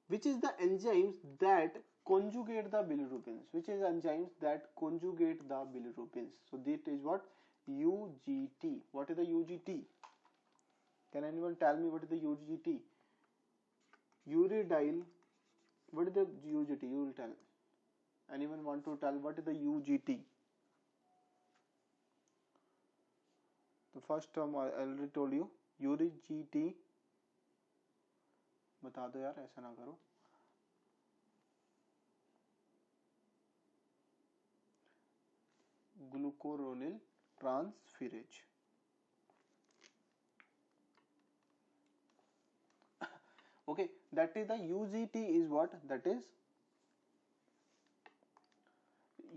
Which is the enzymes that conjugate the bilirubins? Which is enzymes that conjugate the bilirubins? So that is what? UGT. What is the UGT? Can anyone tell me what is the UGT? Uridyl. What is the UGT? You will tell. Anyone want to tell what is the UGT? The first term I already told you. UGT. बता दो यार, ऐसा ना करो. Glucuronil transferase. Okay, that is the UGT is what? That is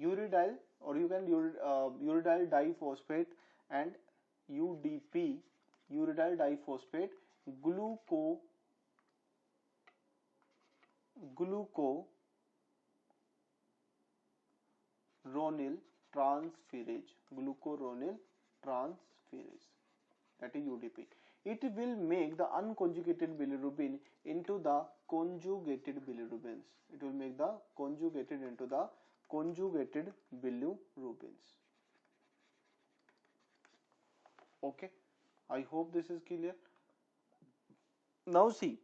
uridyl, or you can uridyl diphosphate, and UDP, uridyl diphosphate, glucuronil transferase, glucuronil transferase, that is UDP. It will make the unconjugated bilirubin into the conjugated bilirubins. It will make the conjugated into the conjugated bilirubins. Okay, I hope this is clear. Now see,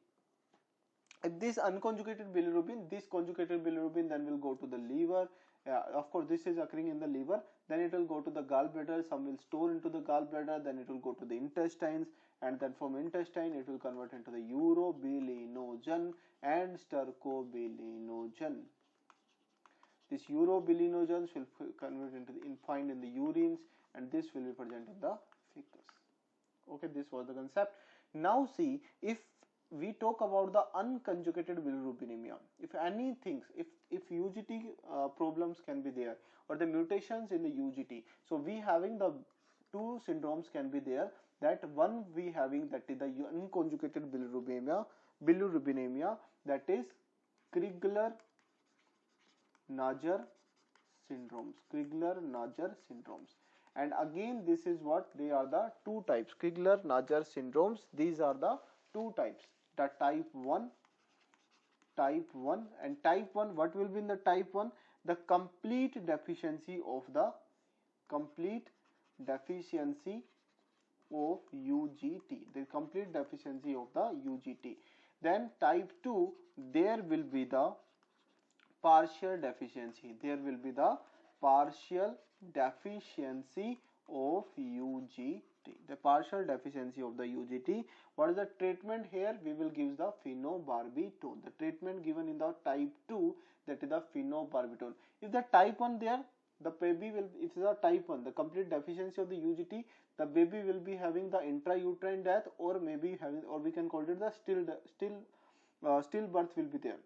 if this unconjugated bilirubin, this conjugated bilirubin then will go to the liver. Of course, this is occurring in the liver. Then it will go to the gallbladder. Some will store into the gallbladder. Then it will go to the intestines, and then from intestine it will convert into the urobilinogen and stercobilinogen. This urobilinogens will convert into the find in the urines, and this will be present in the fecus. Okay, this was the concept. Now see, if we talk about the unconjugated bilirubinemia, if anything, if UGT problems can be there, or the mutations in the UGT, so we having the two syndromes can be there. That one we having, that is the unconjugated bilirubinemia, that is Crigler-Najjar syndromes. And again, this is what they are, the two types, Crigler-Najjar syndromes. These are the two types, the type 1 and type 1. What will be in the type 1? The complete deficiency of UGT, the complete deficiency of the UGT. Then type 2, there will be the partial deficiency. There will be the partial deficiency of UGT. The partial deficiency of the UGT. What is the treatment here? We will give the phenobarbital. The treatment given in the type 2, that is the phenobarbital. If the type 1 there, the baby will, if it is a type 1, the complete deficiency of the UGT, the baby will be having the intrauterine death, or maybe having, or we can call it the stillbirth will be there.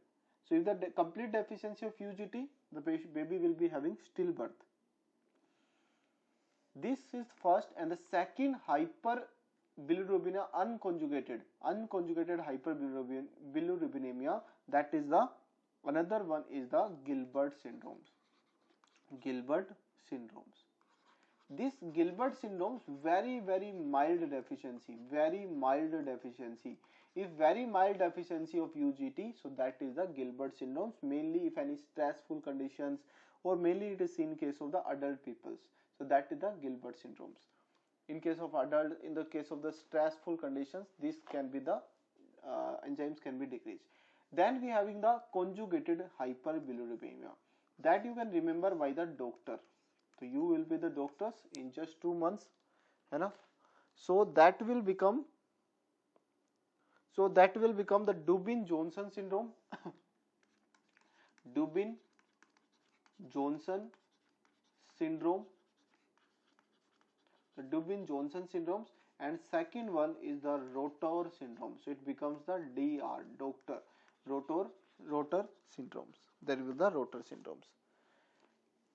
So if the complete deficiency of UGT, the baby will be having stillbirth. This is first, and the second hyperbilirubinemia, unconjugated hyperbilirubinemia, that is the another one is the Gilbert syndromes. This Gilbert syndromes, very mild deficiency, If very mild deficiency of UGT, so that is the Gilbert syndromes, mainly if any stressful conditions, or mainly it is in case of the adult peoples. So that is the Gilbert syndromes. In case of adult, in the case of the stressful conditions, this can be the enzymes can be decreased. Then we having the conjugated hyperbilirubinemia, that you can remember by the doctor. So you will be the doctors in just 2 months, enough. So that will become the Dubin-Johnson syndrome. Dubin-Johnson syndrome. The Dubin-Johnson syndromes, and second one is the rotor syndrome. So it becomes the DR, doctor, rotor syndromes. There will be the rotor syndromes.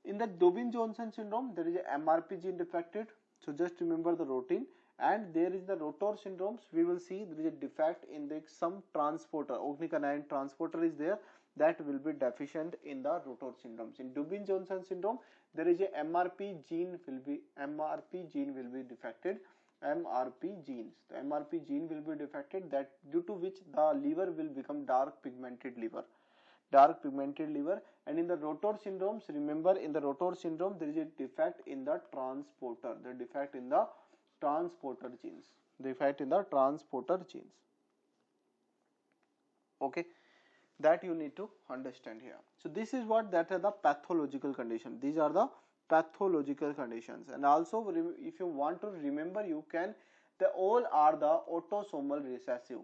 In the Dubin-Johnson syndrome, there is a MRP gene defected. So just remember the routine. And there is the rotor syndromes. We will see there is a defect in the some transporter, octinic transporter is there, that will be deficient in the rotor syndromes. In Dubin-Johnson syndrome, there is a MRP gene will be defected. MRP genes. The MRP gene will be defected, that due to which the liver will become dark pigmented liver. And in the rotor syndromes, remember in the rotor syndrome there is a defect in the transporter, genes. Okay, that you need to understand here. So this is what that are the pathological condition. These are the pathological conditions. And also if you want to remember, you can, they all are the autosomal recessive.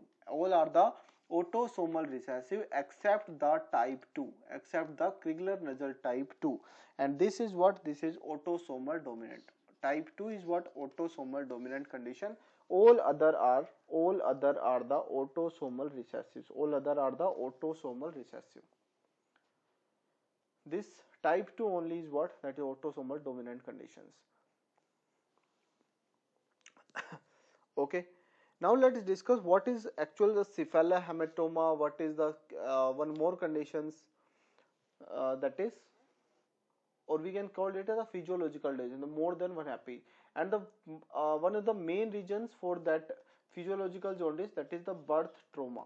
Except the type 2, except the Crigler-Najjar type 2. And this is what, this is autosomal dominant. Type 2 is what, autosomal dominant condition. All other are the autosomal recessives. This type 2 only is what, that is autosomal dominant conditions. Okay, now let us discuss what is actual the cephalohematoma. What is the one more conditions, that is, or we can call it as a physiological lesion, the more than one happy. And the one of the main reasons for that physiological jaundice, that is the birth trauma.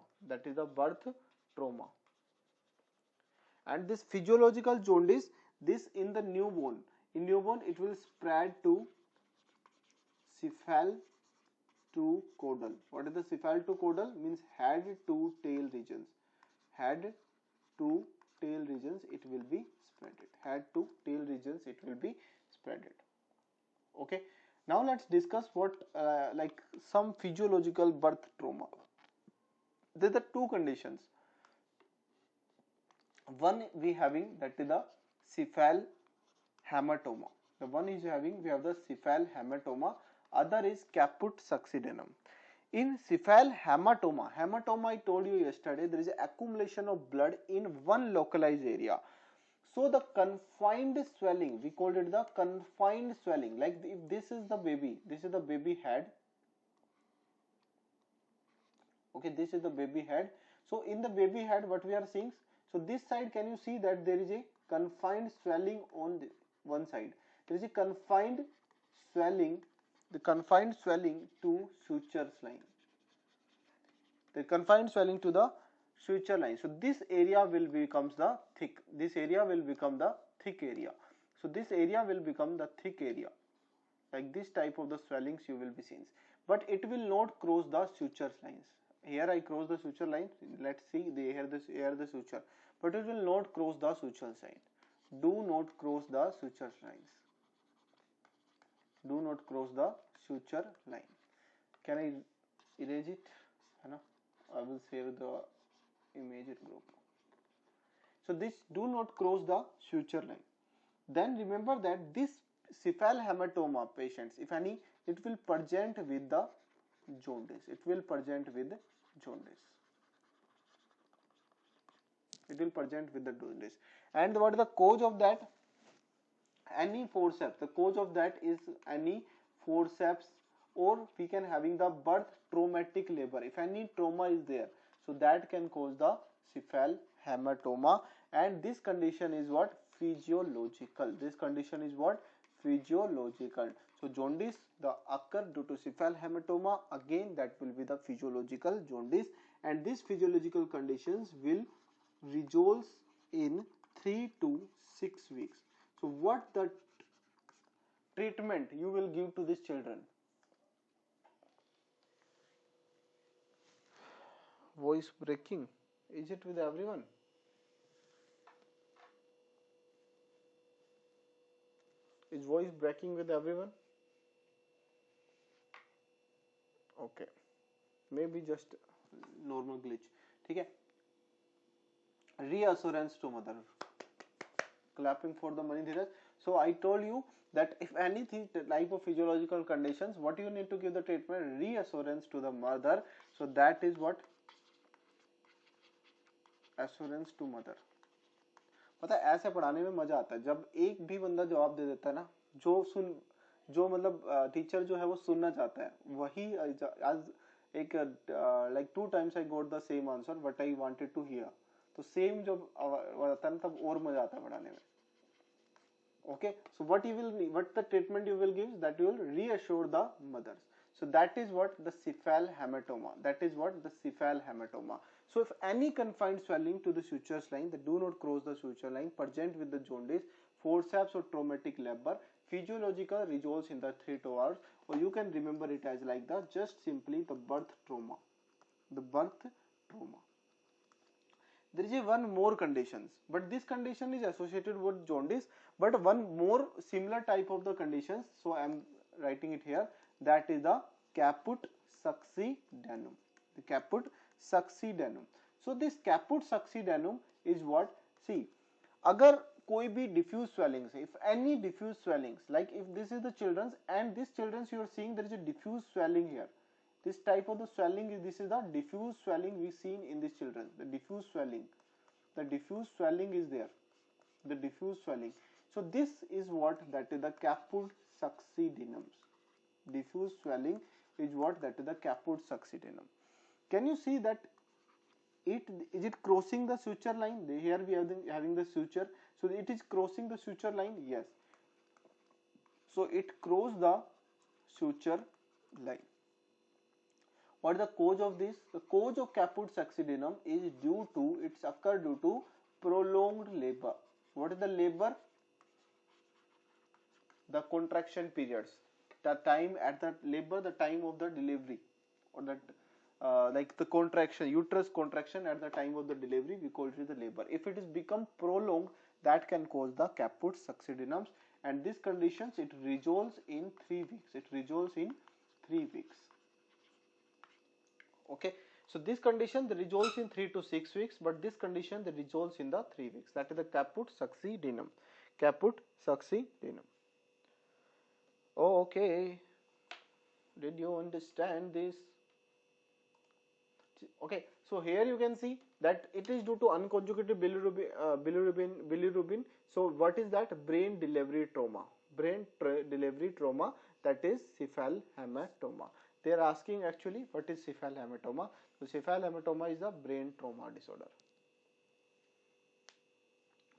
And this physiological jaundice, this in the newborn, it will spread to cephal to caudal. What is the cephal to caudal? Means head to tail regions. It will be spreaded. Okay, now let's discuss what like some physiological birth trauma. There are two conditions. One we having, that is the cephal hematoma. We have the cephal hematoma. Other is caput succedaneum. In cephal hematoma, I told you yesterday, there is an accumulation of blood in one localized area. So the confined swelling, we called it the confined swelling. Like if this is the baby head. Okay, this is the baby head. So in the baby head, what we are seeing, so this side, can you see that there is a confined swelling on the one side. There is a confined swelling to sutures line. The confined swelling to the suture line. So this area will become the thick. area. So this area will become the thick area. Like this type of the swellings you will be seeing. But it will not cross the sutures lines. Here I cross the suture line. Let's see, here the suture. But it will not cross the suture line. Do not cross the suture lines. Can I erase it? I will save the image in group. So this do not cross the suture line. Then remember that this cephal hematoma patients, if any, it will present with the jaundice. And what is the cause of that? Any forceps. The cause of that is any forceps, or we can having the birth traumatic labor. If any trauma is there, so that can cause the cephal hematoma. And this condition is what? Physiological. So jaundice the occur due to cephal hematoma. Again, that will be the physiological jaundice, and these physiological conditions will resolve in 3 to 6 weeks. So what the treatment you will give to these children? Voice breaking. Is it with everyone? Is voice breaking with everyone? Okay. Maybe just normal glitch. Okay. Reassurance to mother. Clapping for the money. So I told you that if anything type of physiological conditions, what you need to give the treatment? Reassurance to the mother. So that is what assurance to mother. पता है ऐसे पढ़ाने में मजा आता है जब एक भी बंदा जवाब दे देता है ना, जो मतलब टीचर जो है वो सुनना चाहता है वही आज एक like 2 times I got the same answer what I wanted to hear. तो सेम जब आता है ना तब और मजा आता है पढ़ाने में. Okay, so what the treatment you will give, that you will reassure the mothers. So that is what the cephalhematoma, so if any confined swelling to the sutures line that do not cross the suture line present with the jaundice, forceps or traumatic labor, physiological resolves in the 3 to hours, or you can remember it as like the just simply the birth trauma. There is one more conditions, but this condition is associated with jaundice, but one more similar type of the conditions, so I am writing it here, that is the caput succedanum. So this caput succedanum is what, see, agar koi bhi diffuse swellings, if any diffuse swellings, like if this is the children's and this children's you are seeing there is a diffuse swelling here. This type of the swelling is, this is the diffuse swelling we seen in these children. The diffuse swelling is there. The diffuse swelling. So this is what, that is the caput succedanum. Diffuse swelling is what, that is the caput succedanum. Can you see that is it crossing the suture line? Here we are having the suture. So it is crossing the suture line. Yes. So it crossed the suture line. What is the cause of this? The cause of caput succedanum is it's occurred due to prolonged labor. What is the labor? The contraction periods. The time at the labor, the time of the delivery, or that like the contraction, uterus contraction at the time of the delivery, we call it the labor. If it is become prolonged, that can cause the caput succedanum, and this conditions it resolves in 3 weeks. Okay, so this condition the resolves in 3 to 6 weeks, but this condition the resolves in the 3 weeks. That is the caput succedanum. Oh, okay. Did you understand this? Okay, so here you can see that it is due to unconjugated bilirubin. So what is that? Brain delivery trauma. That is cephalhematoma. They are asking actually what is cephalhematoma. So cephalhematoma is a brain trauma disorder.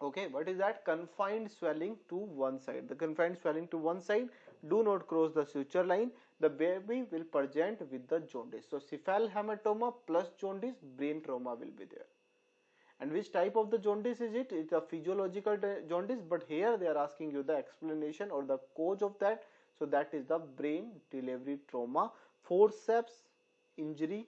Okay, what is that? Confined swelling to one side. The confined swelling to one side do not cross the suture line. The baby will present with the jaundice. So cephalhematoma plus jaundice, brain trauma will be there. And which type of the jaundice is it? It's a physiological jaundice, but here they are asking you the explanation or the cause of that. So that is the brain delivery trauma, forceps injury,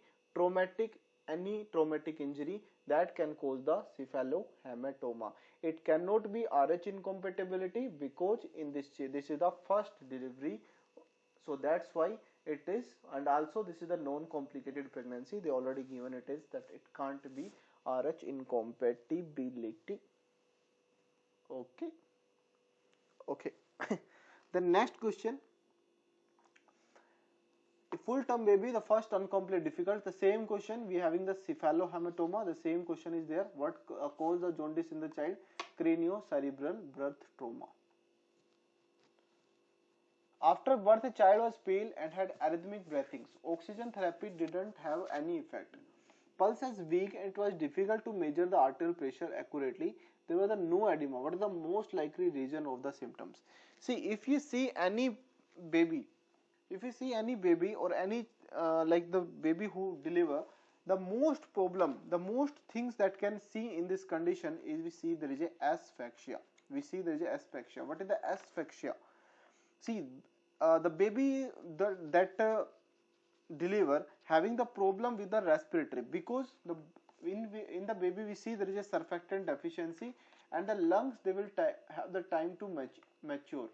any traumatic injury that can cause the cephalhematoma. It cannot be RH incompatibility because in this is the first delivery, so that's why it is, and also this is the non-complicated pregnancy. They already given it is that it can't be RH incompatibility. Okay. The next question. A full term baby, the first uncomplete difficult. The same question we are having the cephalhematoma. The same question is there. What caused the jaundice in the child? Craniocerebral birth trauma. After birth, the child was pale and had arrhythmic breathings. Oxygen therapy didn't have any effect. Pulse is weak and it was difficult to measure the arterial pressure accurately. There was no edema. What is the most likely reason of the symptoms? See, if you see any baby or any like the baby who deliver, the most things that can see in this condition is we see there is a asphyxia. What is the asphyxia? See, the baby that deliver having the problem with the respiratory, because in the baby we see there is a surfactant deficiency and the lungs they will have the time to mature.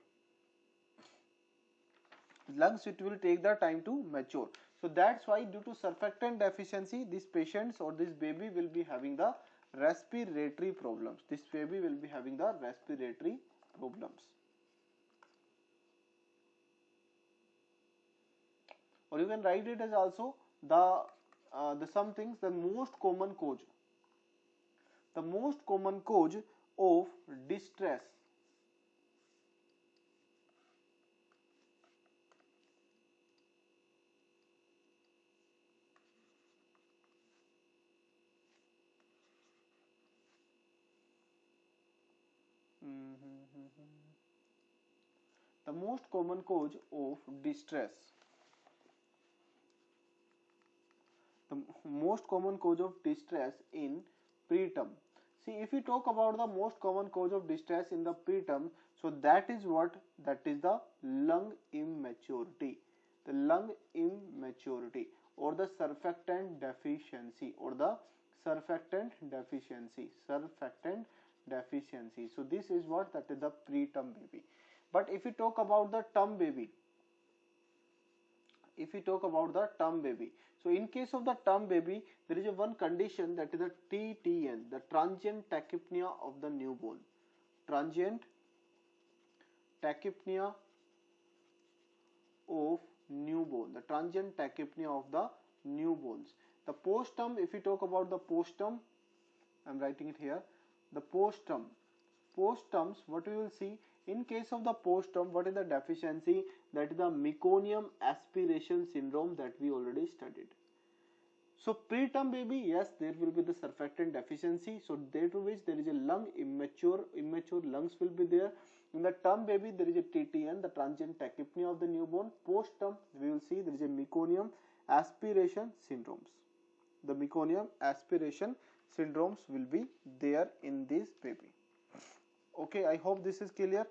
Lungs, it will take the time to mature. So that's why due to surfactant deficiency, these patients or this baby will be having the respiratory problems. or you can write it as also the some things, the most common cause, the most common cause of distress. The most common cause of distress. The most common cause of distress in preterm. See, if we talk about the most common cause of distress in the preterm, so that is what? That is the lung immaturity. The lung immaturity, or the surfactant deficiency, or the surfactant deficiency. Surfactant deficiency. So this is what? That is the preterm baby. But if we talk about the term baby, if we talk about the term baby, so in case of the term baby, there is a one condition, that is the TTN, the transient tachypnea of the newborn. Transient tachypnea of newborn, the transient tachypnea of the newborns. The postterm, if we talk about the postterm, I am writing it here, the postterm. Postterms, what we will see, in case of the postterm, what is the deficiency? That is the meconium aspiration syndrome that we already studied. So preterm baby, yes, there will be the surfactant deficiency, so due to which there is a lung immature lungs will be there. In the term baby, there is a TTN, the transient tachypnea of the newborn. Postterm, we will see there is a meconium aspiration syndromes. The meconium aspiration syndromes will be there in this baby. Okay, I hope this is clear.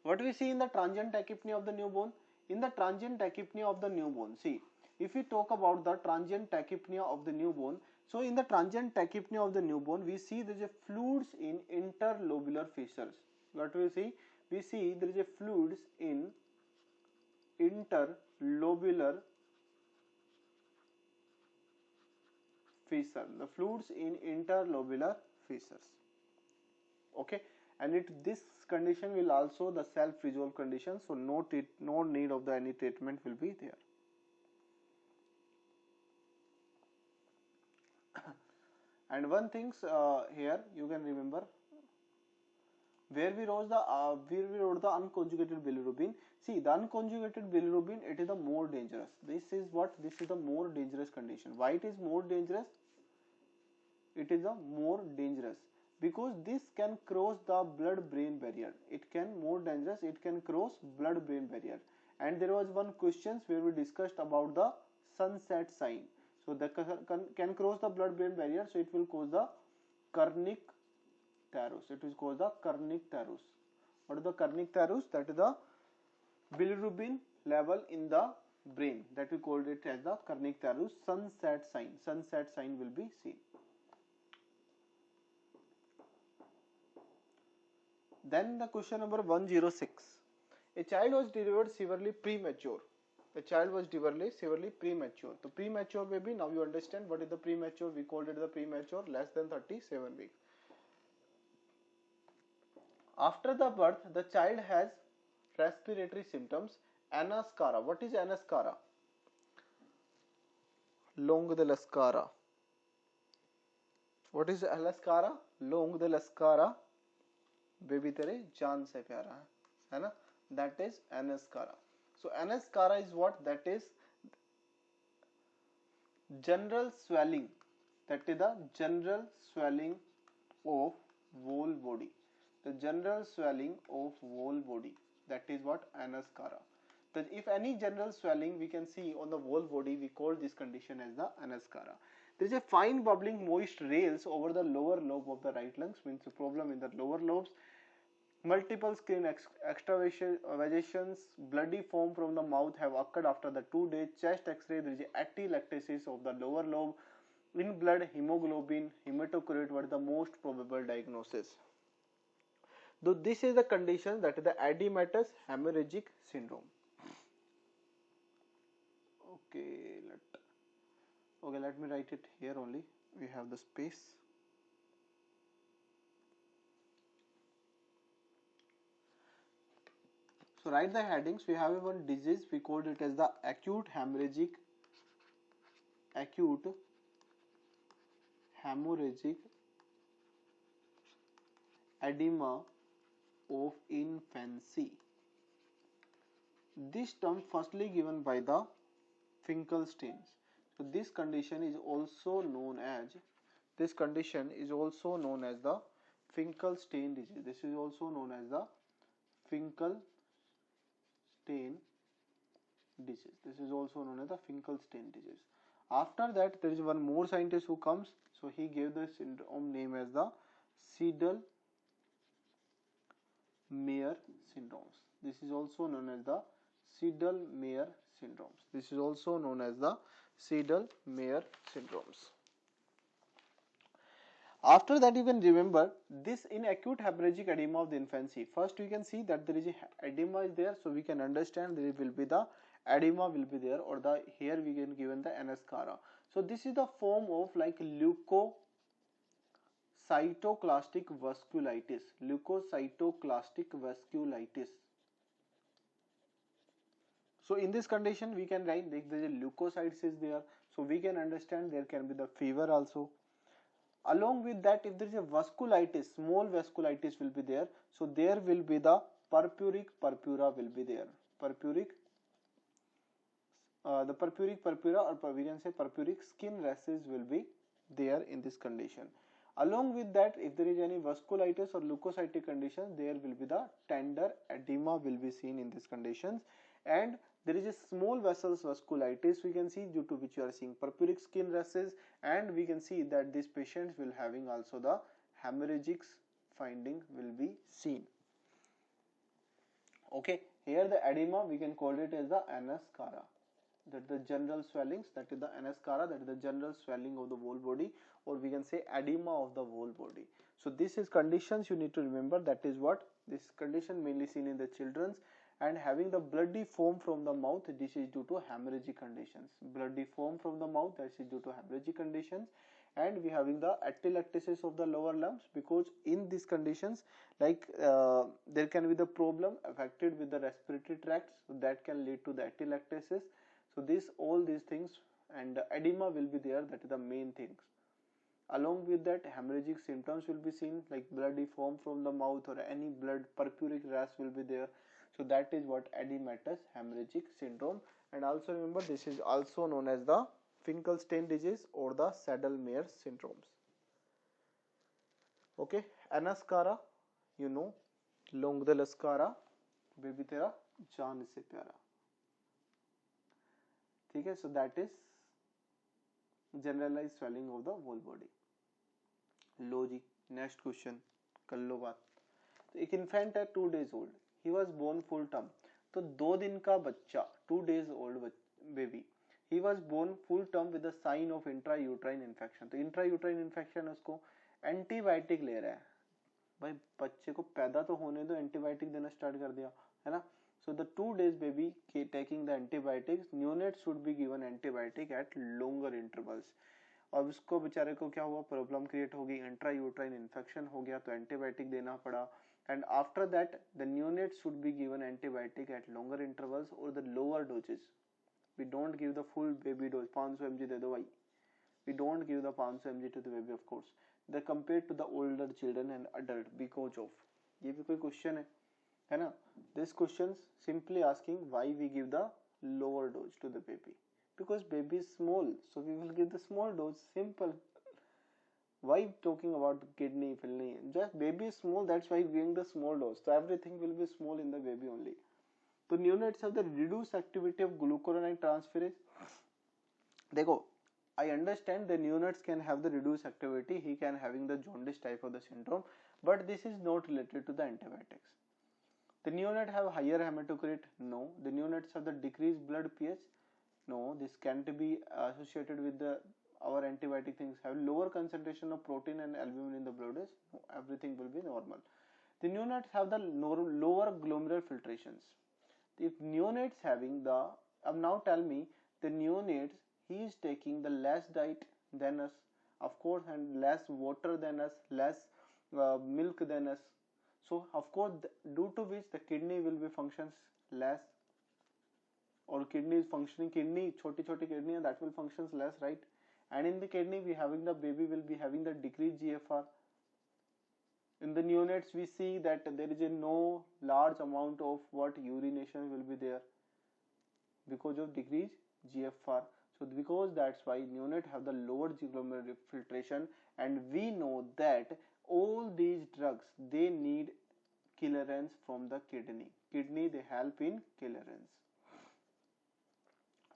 What we see in the transient tachypnea of the newborn? In the transient tachypnea of the newborn, see, if we talk about the transient tachypnea of the newborn, so in the transient tachypnea of the newborn, we see there is a fluids in interlobular fissures. What we see? We see there is a fluids in interlobular fissure. The fluids in interlobular fissures. Okay, and this condition will also the self-resolve condition, so no need of the any treatment will be there. And one things here you can remember, where we wrote the unconjugated bilirubin. See, the unconjugated bilirubin, it is the more dangerous. This is what? This is the more dangerous condition. Why it is more dangerous? It is the more dangerous because this can cross the blood-brain barrier. It can more dangerous. It can cross blood-brain barrier. And there was one question where we discussed about the sunset sign. So that can cross the blood-brain barrier. So it will cause the kernicterus. It will cause the kernicterus. What is the kernicterus? That is the bilirubin level in the brain. That we called it as the kernicterus. Sunset sign. Sunset sign will be seen. Then the question number 106. A child was delivered severely premature. The child was delivered severely premature. The premature baby, now you understand what is the premature. We called it the premature, less than 37 weeks. After the birth, the child has respiratory symptoms. Anaskara. What is anaskara? Long de lascara. What is anaskara? Long de lascara. Baby तेरे जान से प्यारा है ना, that is anaskara. So anaskara is what? That is general swelling. That is the general swelling of whole body. The general swelling of whole body. That is what? Anaskara. That if any general swelling we can see on the whole body, we call this condition as the anaskara. There is a fine bubbling moist rails over the lower lobe of the right lungs, means a problem in the lower lobes. Multiple skin extravasations, bloody foam from the mouth have occurred after the 2 days. Chest X-ray, there is atelectasis of the lower lobe. In blood, hemoglobin, hematocrit were the most probable diagnosis. Though this is the condition, that is the edematous hemorrhagic syndrome. Okay, let me write it here only. We have the space. So write the headings. We have one disease, we called it as the acute hemorrhagic edema of infancy. This term firstly given by the Finkelsteins. So this condition is also known as the Finkelstein disease. This is also known as the Finkelstein disease. This is also known as the Finkelstein disease. After that, there is one more scientist who comes. So he gave the syndrome name as the Seidel-Mayer syndromes. This is also known as the Seidel-Mayer syndromes. This is also known as the Seidel-Mayer syndromes. After that, you can remember this in acute hemorrhagic edema of the infancy. First, you can see that there is a edema is there, so we can understand there will be the edema will be there, or the here we can given the anascara. So this is the form of like leukocytoclastic vasculitis. So in this condition, we can write there is a leukocytes is there, so we can understand there can be the fever also. Along with that, if there is a vasculitis, small vasculitis will be there, so there will be the purpura will be there. The purpura, or we can say purpuric skin rashes will be there in this condition. Along with that, if there is any vasculitis or leukocytic condition, there will be the tender edema will be seen in these conditions, and there is a small vessels vasculitis we can see, due to which you are seeing purpuric skin rashes, and we can see that these patients will having also the hemorrhagic finding will be seen. Okay, here the edema we can call it as the anascara. That the general swellings, that is the anascara, that is the general swelling of the whole body, or we can say edema of the whole body. So this is conditions you need to remember. That is what this condition mainly seen in the children's, and having the bloody foam from the mouth, this is due to hemorrhagic conditions. Bloody foam from the mouth, that is due to hemorrhagic conditions. And we having the atelectasis of the lower limbs, because in these conditions like there can be the problem affected with the respiratory tracts, so that can lead to the atelectasis. So this all these things, and edema will be there, that is the main things. Along with that, hemorrhagic symptoms will be seen, like bloody foam from the mouth or any blood purpuric rash will be there. So that is what edematous hemorrhagic syndrome. And also remember, this is also known as the Finkelstein disease or the Seidel-Mayer syndromes. Okay, anascara, you know, long the lascara, baby tera jaan se pyara. Okay, so that is generalized swelling of the whole body. Low ji, next question कर लो बात. तो एक infant है 2 days old, he was born full term. तो 2 दिन का बच्चा, 2 days old baby, he was born full term with the sign of intrauterine infection. तो intrauterine infection उसको एंटीबायोटिक ले रहा है. भाई बच्चे को पैदा तो होने दो, एंटीबायोटिक देना स्टार्ट कर दिया है ना. So the 2 days baby taking the antibiotics, neonates should be given antibiotic at longer intervals. और उसको बेचारे को क्या हुआ, प्रॉब्लम क्रिएट हो गई, इंट्रायूट्राइन इन्फेक्शन हो गया, तो एंटीबायोटिक देना पड़ा. And after that the neonate should be given antibiotic at longer intervals और the lower doses. We don't give the full baby dose. 500 mg दे दो भाई. We don't give the 500 mg to the baby of course. The compare to the older children and adult because of. ये भी कोई question है ना. This question simply asking why we give the lower dose to the baby. Because baby is small, so we will give the small dose. Simple. Why talking about kidney, just baby is small, that's why giving the small dose. So everything will be small in the baby only. So neonates have the reduced activity of glucuronide transferase. देखो, I understand the neonates can have the reduced activity, he can having the jaundice type of the syndrome, but this is not related to the antibiotics. The neonate have higher hematocrit? No. The neonates have the decreased blood pH? No. This can't be associated with the our antibiotic things. Have lower concentration of protein and albumin in the blood? No, everything will be normal. The neonates have the lower glomerular filtrations. If neonates having the, now tell me, the neonates, he is taking the less diet than us, of course, and less water than us, less milk than us. So of course, due to which the kidney will be functions less, or kidney is functioning, kidney choti choti kidney, and that will functions less, right? And in the kidney we having the baby will be having the decreased GFR. In the neonates we see that there is a no large amount of what urination will be there because of decreased GFR. So because that's why neonate have the lower glomerular filtration, and we know that all these drugs they need clearance from the kidney. Kidney they help in clearance.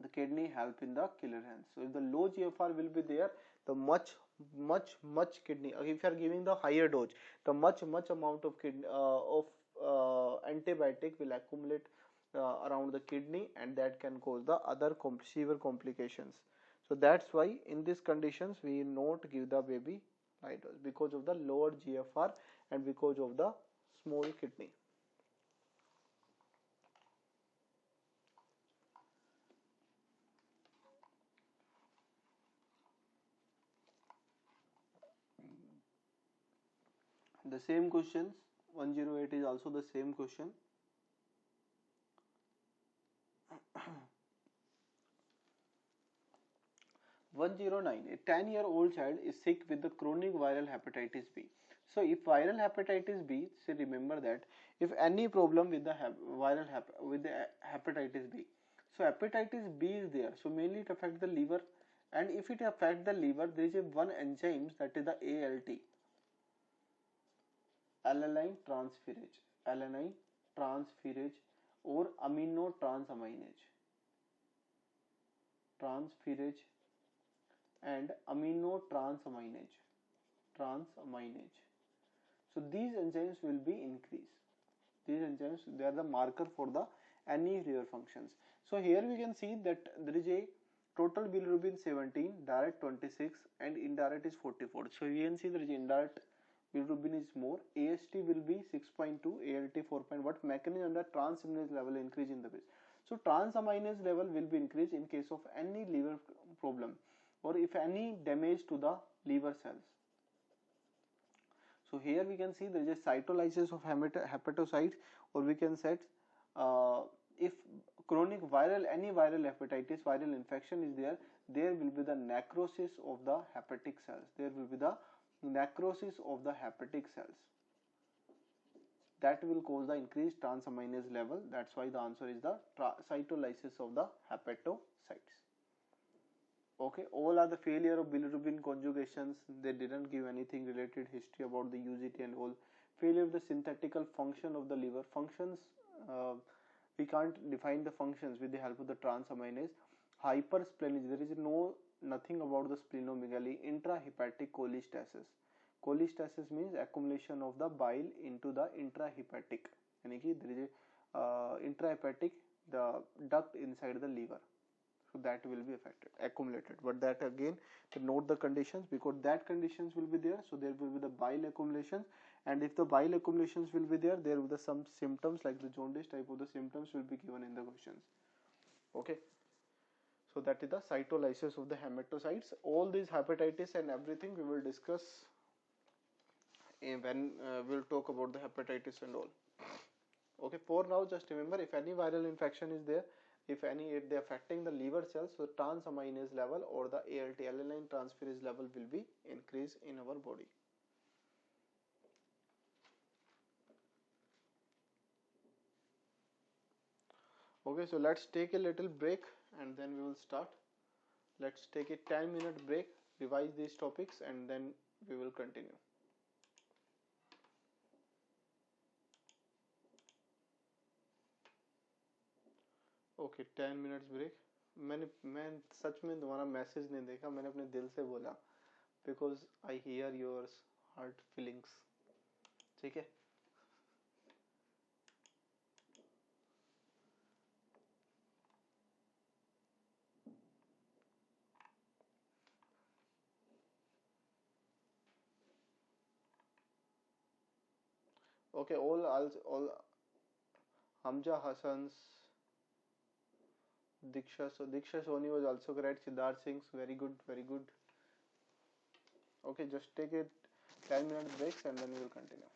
The kidney help in the clearance. So if the low GFR will be there, the much kidney. If you are giving the higher dose, the much amount of kidney antibiotic will accumulate around the kidney, and that can cause the other severe complications. So that's why in these conditions we not give the baby high dose because of the lower GFR and because of the small kidney. The same questions, 108 is also the same question. 109. A 10-year-old child is sick with the chronic viral hepatitis B. So if viral hepatitis B, so remember that if any problem with the hepatitis B, so hepatitis B is there. So mainly it affects the liver, and if it affects the liver, there is a one enzyme that is the ALT, alanine transferase, or transferase and transaminase. So these enzymes will be increased. These enzymes, they are the marker for the any liver functions. So here we can see that there is a total bilirubin 17, direct 26, and indirect is 44. So you can see there is indirect bilirubin is more. AST will be 6.2, ALT 4. What mechanism? The transaminase level increase in the base. So transaminase level will be increased in case of any liver problem, or if any damage to the liver cells. So here we can see there is a cytolysis of hepatocytes, or we can set if chronic any viral hepatitis, viral infection is there, there will be the necrosis of the hepatic cells. There will be the necrosis of the hepatic cells. That will cause the increased transaminase level. That's why the answer is the cytolysis of the hepatocytes. Okay, all are the failure of bilirubin conjugations. They didn't give anything related history about the UGT and all. Failure of the synthetical function of the liver. Functions, we can't define the functions with the help of the transaminase. Hypersplenism, there is nothing about the splenomegaly. Intrahepatic cholestasis. Cholestasis means accumulation of the bile into the intrahepatic. Yani there is a intrahepatic, the duct inside the liver. So that will be affected, accumulated. But that again, to note the conditions, because that conditions will be there. So there will be the bile accumulations, and if the bile accumulations will be there, there will be some symptoms like the jaundice type of the symptoms will be given in the questions. Okay. So that is the cytolysis of the hematocytes. All these hepatitis and everything we will discuss when we'll talk about the hepatitis and all. Okay, for now just remember, if any viral infection is there, if they affecting the liver cells, so transaminase level or the ALT, alanine transferase level will be increased in our body. Okay, so let's take a little break and then we will start. Let's take a 10-minute break, revise these topics, and then we will continue. Okay 10 minutes break. मैं सच में तुम्हारा message नहीं देखा, मैंने अपने दिल से बोला, because I hear yours heart feelings. ठीक है. Okay, all Hamza Hassan's Diksha. So Diksha Soni was also correct. Siddharth Singh's very good, very good. Okay, just take a 10-minute breaks and then we will continue.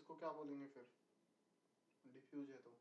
इसको क्या बोलेंगे फिर, diffuse है तो।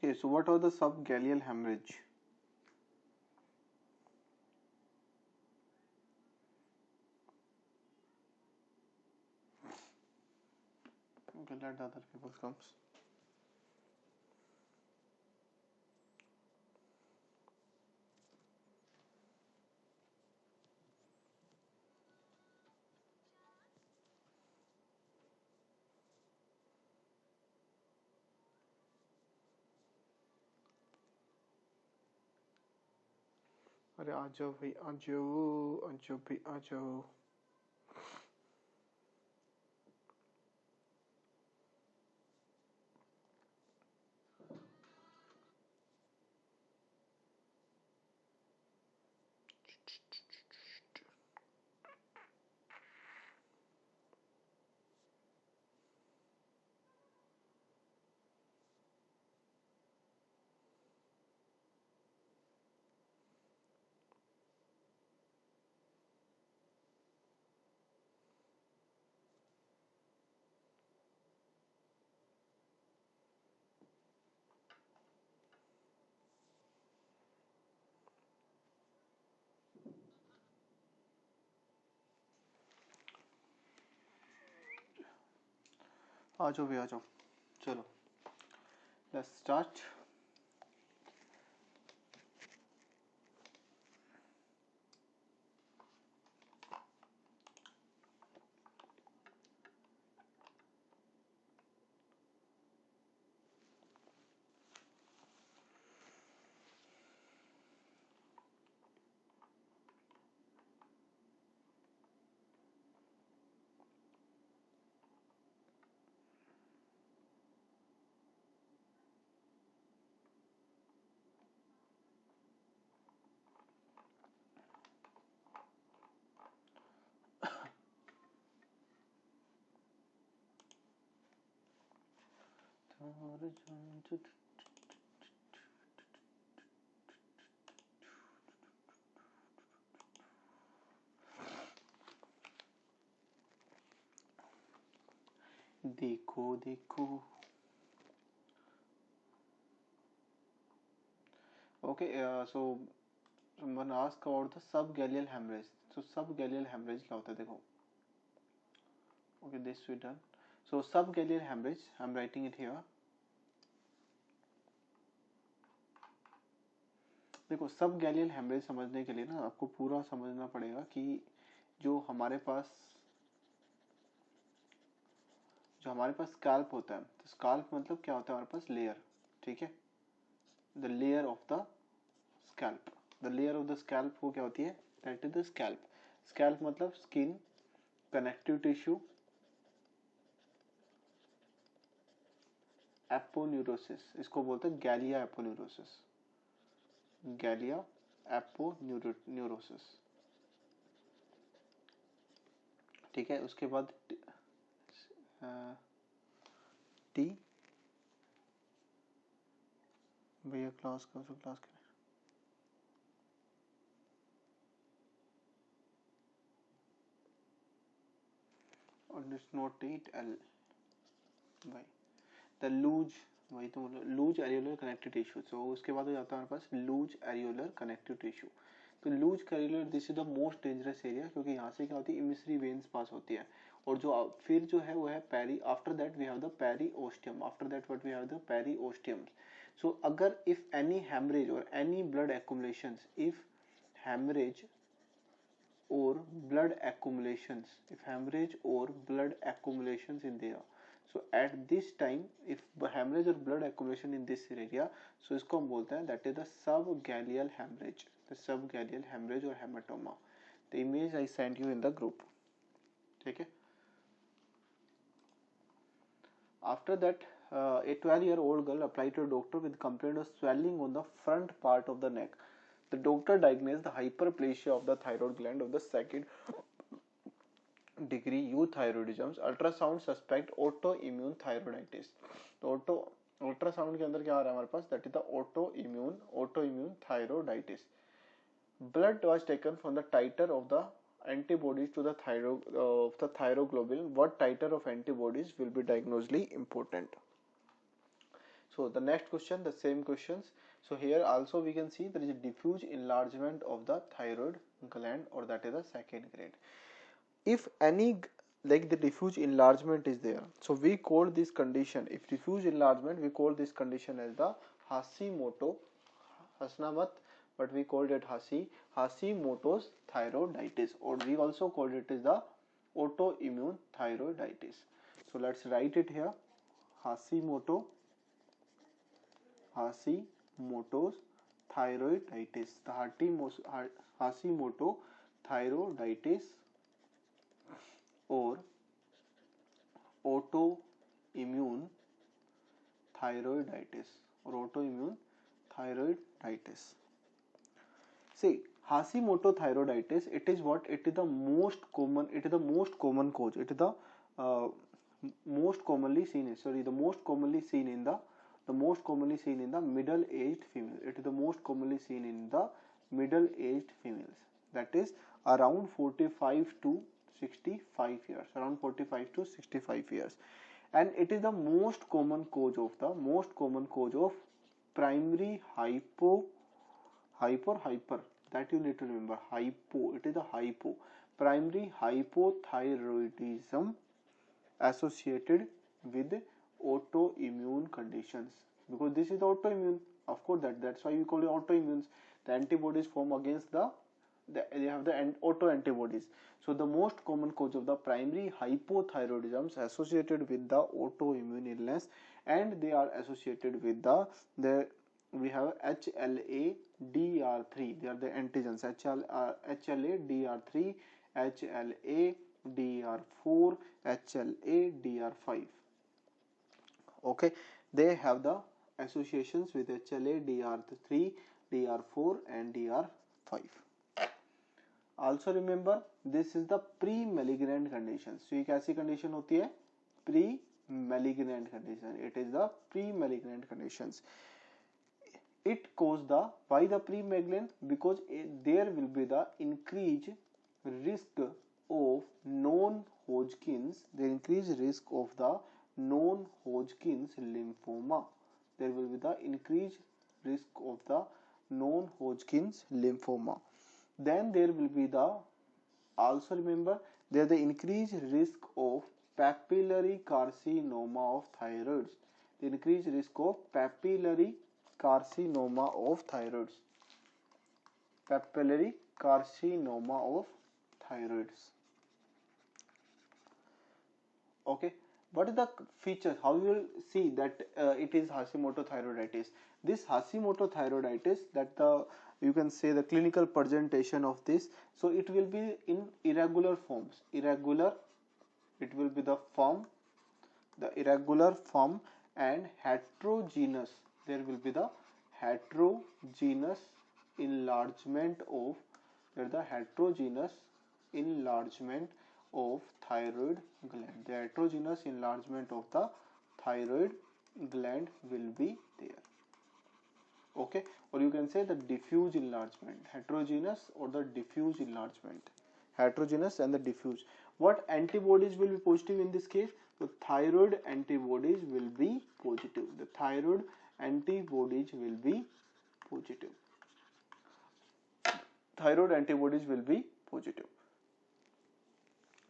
Okay, so what was the subgaleal hemorrhage? Okay, let the other people comes. अरे आ जाओ भाई, आ जाओ, आ जाओ भाई, आ जाओ। आ जाओ भाई, आ जाओ, चलो लेट्स स्टार्ट। देखो देखो. Okay, so someone asked about the subgaleal hemorrhage. So subgaleal hemorrhage क्या होता है देखो. Okay, this we done. So subgaleal hemorrhage, I'm writing it here. देखो सबगैलियल हेमरेज समझने के लिए ना आपको पूरा समझना पड़ेगा कि जो हमारे पास स्कैल्प होता है, तो स्कैल्प मतलब क्या होता है हमारे पास लेयर. ठीक है, the layer of the scalp. The layer of the scalp वो क्या होती है, that is the scalp. Scalp मतलब स्किन, कनेक्टिव टिश्यू, एपोन्यूरोसिस, इसको बोलते हैं गैलिया एपोन्यूरोसिस. गैलिया एपोन्यूरोसिस. ठीक है, उसके बाद टी. भैया क्लास करो, क्लास करें. और इट्स नॉट टी, एल भाई. द लूज, वही तो loose areolar connective tissue. So उसके बाद हो जाता है हमारे पास लूज एरियोलर कनेक्टिव टिश्यू. तो loose areolar, this is the most dangerous area, क्योंकि यहाँ से क्या होती है, इमिसरी वेन्स पास होती है. और जो फिर जो है वो है peri. After that we have the periosteum. After that what we have the periosteum. So अगर if any hemorrhage or any blood accumulation, if hemorrhage or blood accumulations, if hemorrhage or blood accumulations in there, so at this time if hemorrhage or blood accumulation in this area, so इसको हम बोलते हैं that is the subgaleal hemorrhage. The subgaleal hemorrhage or hematoma. The image I sent you in the group. ठीक है. After that, a 12-year-old girl applied to a doctor with complaint of swelling on the front part of the neck. The doctor diagnosed the hyperplasia of the thyroid gland of the second degree euthyroidism. Ultrasound suspect autoimmune thyroiditis. तो ultrasound के अंदर क्या आ रहा है हमारे पास, that is the autoimmune thyroiditis. Blood was taken from the titer of the antibodies to the thyroglobulin. What titer of antibodies will be diagnostically important? So the next question, the same questions. So here also we can see there is a diffuse enlargement of the thyroid gland, or that is the second grade. If any, like the diffuse enlargement is there, so we call this condition, if diffuse enlargement, we call this condition as the Hashimoto, hasna mat, but we called it Hashimoto's thyroiditis, or we also called it as the autoimmune thyroiditis. So let's write it here. Hashimoto's thyroiditis. The Hashimoto thyroiditis or autoimmune thyroiditis, See, Hashimoto thyroiditis, it is what? It is the most common cause. It is the most commonly seen in the middle-aged female. It is the most commonly seen in the middle-aged females. That is around 45 to 65 years. And it is the most common cause of primary hyper. That you need to remember. Hypo. It is the hypo. Primary hypothyroidism associated with autoimmune conditions, because this is the autoimmune, of course, that's why we call it autoimmunes. The antibodies form against they have the auto antibodies. So the most common cause of the primary hypothyroidism associated with the autoimmune illness, and they are associated with we have HLA-DR3. They are the antigens, HLA-DR3, HLA-DR4, HLA-DR5. Okay, they have the associations with HLA-DR3, DR4 and DR5. Also remember, this is the pre-malignant condition. So ये कैसी condition होती है? Pre-malignant condition. It is the pre-malignant conditions. It caused why the pre-malignant? Because there will be the increased risk of non-Hodgkin's. The increased risk of the non-Hodgkin's lymphoma. There will be the increased risk of the non-Hodgkin's lymphoma. Then there will be the, also remember, there is the increased risk of papillary carcinoma of thyroids. The increased risk of papillary carcinoma of thyroids. Papillary carcinoma of thyroids. Okay, what is the features? How you will see that it is Hashimoto thyroiditis? This Hashimoto thyroiditis, that the, you can say the clinical presentation of this. So it will be in irregular forms. Irregular, it will be the form, the irregular form, and heterogeneous. There will be the heterogeneous enlargement of, there the heterogeneous enlargement of thyroid gland. The heterogeneous enlargement of the thyroid gland will be there. Okay, or you can say the diffuse enlargement, heterogeneous or the diffuse enlargement, heterogeneous and the diffuse. What antibodies will be positive in this case? The thyroid antibodies will be positive. The thyroid antibodies will be positive. Thyroid antibodies will be positive.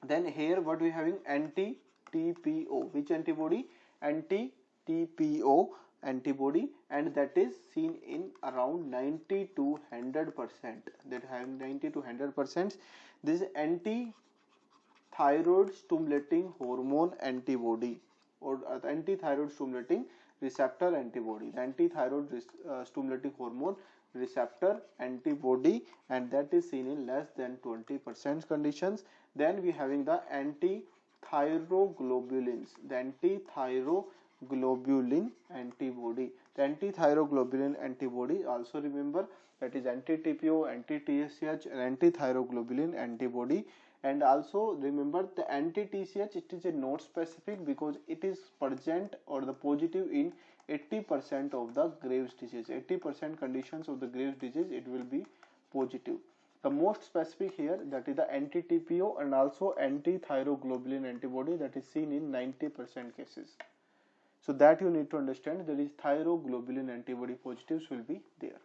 Then here what we having, anti-TPO. Which antibody? Anti-TPO antibody, and that is seen in around 90 to 100%. That having 90 to 100%. This anti-thyroid stimulating hormone antibody, or anti-thyroid stimulating receptor antibody. The anti-thyroid stimulating hormone receptor antibody, and that is seen in less than 20% conditions. Then we having the anti-thyroglobulins, the anti-thyroglobulin antibody. The anti-thyroglobulin antibody, also remember, that is anti-TPO, anti-TSH and anti-thyroglobulin antibody. And also remember the anti-TSH, it is a not specific because it is present or the positive in 80% of the Graves disease. 80% conditions of the Graves disease it will be positive. The most specific here, that is the anti-TPO and also anti-thyroglobulin antibody, that is seen in 90% cases. So that you need to understand, there is thyroglobulin antibody positives will be there.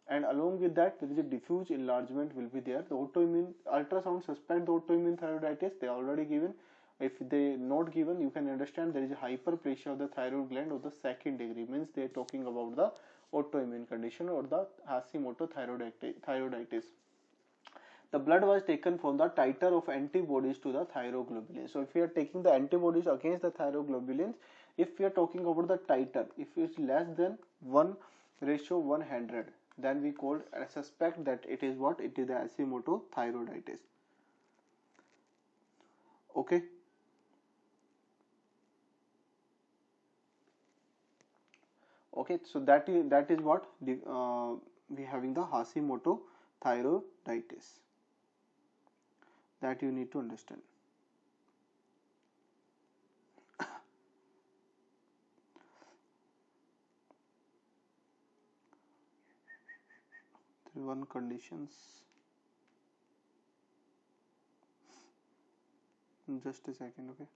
And along with that, there is a diffuse enlargement will be there. The autoimmune ultrasound suspect the autoimmune thyroiditis, they are already given. If they not given, you can understand there is a hyperplasia of the thyroid gland of the second degree, means they are talking about the autoimmune condition or the Hashimoto thyroiditis. The blood was taken from the titer of antibodies to the thyroglobulin. So if we are taking the antibodies against the thyroglobulins, if we are talking about the titer, if it is less than 1:100, then we call suspect that it is what? It is the Hashimoto thyroiditis. Okay. Okay, so that is what we having the Hashimoto thyroiditis. That you need to understand. One conditions. Just a second, okay.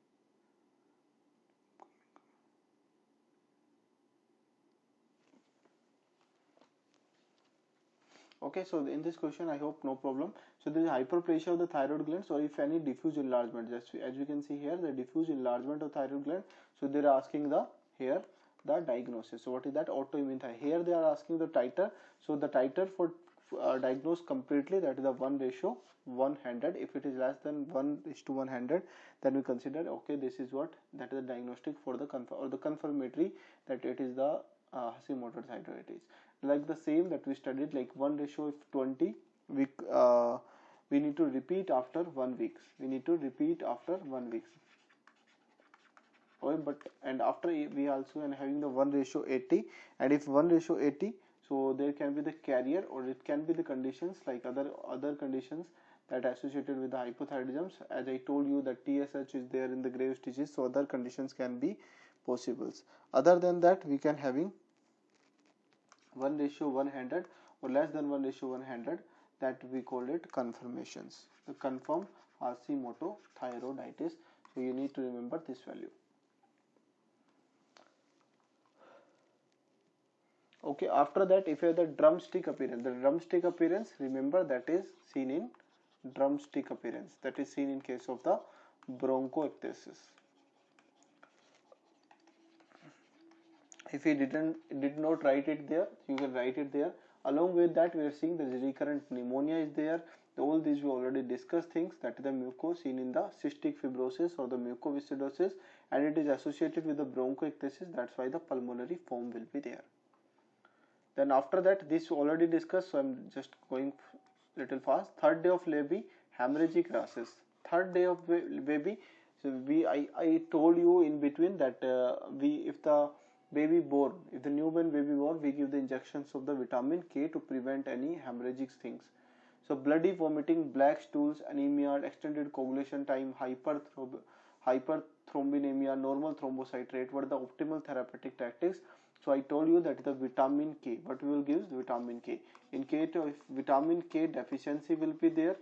Okay, so in this question, I hope no problem. So there is hyperplasia of the thyroid gland. So if any diffuse enlargement, just as you can see here, the diffuse enlargement of thyroid gland. So they are asking the here the diagnosis. So what is that? Autoimmune thyroid. Here they are asking the titer. So the titer for diagnose completely, that is the 1:100. If it is less than 1:100, then we consider okay, this is what, that is the diagnostic for the confirmatory that it is the Hashimoto thyroiditis. Like the same that we studied, like 1:20, we need to repeat after 1 week. We need to repeat after 1 week. Okay, but and after we also are having the 1:80, and if 1:80, so there can be the carrier or it can be the conditions like other conditions that are associated with the hypothyroidism. As I told you that TSH is there in the Graves disease, so other conditions can be possible. Other than that, we can having 1:100 or less than 1:100, that we call it confirmations. The confirmed Hashimoto thyroiditis. So you need to remember this value. Okay, after that, if you have the drumstick appearance, remember that is seen in drumstick appearance, that is seen in case of the bronchoectasis. If you did not write it there, you can write it there. Along with that, we are seeing the recurrent pneumonia is there. All these we already discussed things, that is the muco seen in the cystic fibrosis or the mucoviscidosis, and it is associated with the bronchoectasis. That's why the pulmonary foam will be there. Then after that, this we already discussed, so I'm just going little fast. Third day of baby, hemorrhagic rashes. Third day of baby, so I told you in between that if the baby born, if the newborn baby born, we give the injections of the vitamin K to prevent any hemorrhagic things. So bloody vomiting, black stools, anemia, extended coagulation time, hyperthrombinemia, normal thrombocyte rate. What are the optimal therapeutic tactics? So I told you that the vitamin K, what we will give is vitamin K. In case of vitamin K deficiency will be there,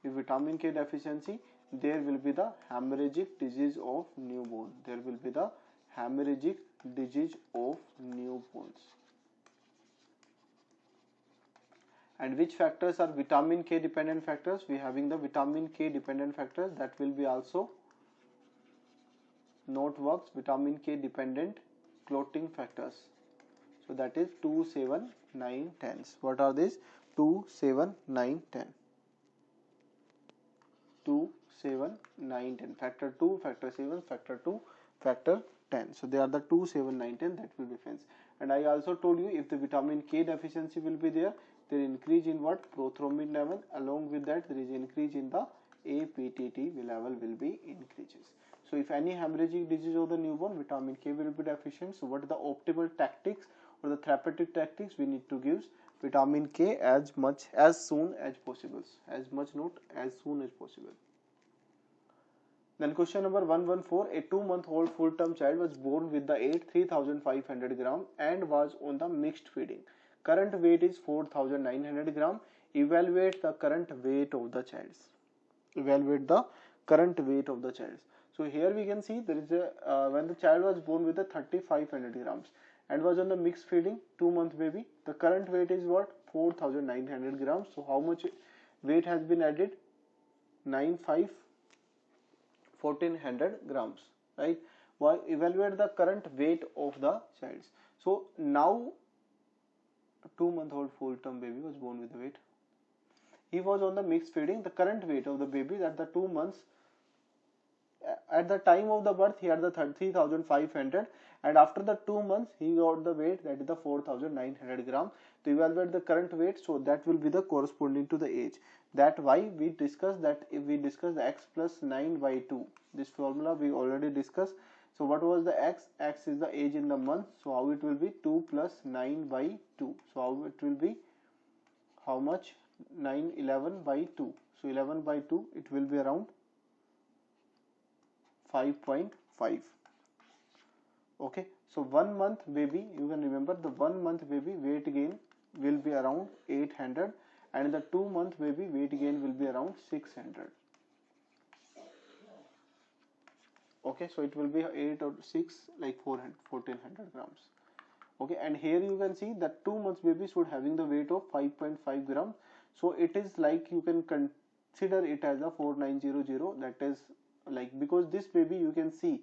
if vitamin K deficiency, there will be the hemorrhagic disease of newborn. There will be the hemorrhagic disease of newborns. And which factors are vitamin K dependent factors? We are having the vitamin K dependent factors, that will be also note works, vitamin K dependent clotting factors. So that is 2, 7, 9, 10. What are these? 2, 7, 9, 10. 2, 7, 9, 10. Factor 2, factor 7, factor 2, factor 10. So they are the 2, 7, 9, 10 that will be fence. And I also told you if the vitamin K deficiency will be there increase in what? Prothrombin level. Along with that, there is increase in the APTT level will be increases. So if any hemorrhagic disease of the newborn, vitamin K will be deficient. So what are the optimal tactics or the therapeutic tactics? We need to give vitamin K as soon as possible. As much not as soon as possible. Then question number 114. A 2-month-old full-term child was born with the weight 3500 gram and was on the mixed feeding. Current weight is 4900 gram. Evaluate the current weight of the child. Evaluate the current weight of the child. So here we can see there is a when the child was born with a 3500 grams and was on the mixed feeding, 2-month baby, the current weight is what? 4900 grams. So how much weight has been added? 1400 grams, right? Why? Evaluate the current weight of the child. So now 2-month-old full-term baby was born with the weight. He was on the mixed feeding. The current weight of the baby at the 2 months, at the time of the birth, he had the 3500, and after the 2 months, he got the weight that is the 4900 gram. To evaluate the current weight, so that will be the corresponding to the age. That why we discussed that if we discuss the x plus 9 by 2. This formula we already discussed. So what was the x? X is the age in the month. So how it will be? 2 plus 9 by 2. So how it will be? How much? 9, 11 by 2. So 11 by 2, it will be around 5.5. Okay. So 1 month baby, you can remember the 1 month baby weight gain will be around 800, and the 2 month baby weight gain will be around 600. Okay, so it will be 8 or 6, like 1400 grams. Okay, and here you can see that 2 months baby should having the weight of 5.5 grams. So it is like you can consider it as a 4900. That is like, because this baby you can see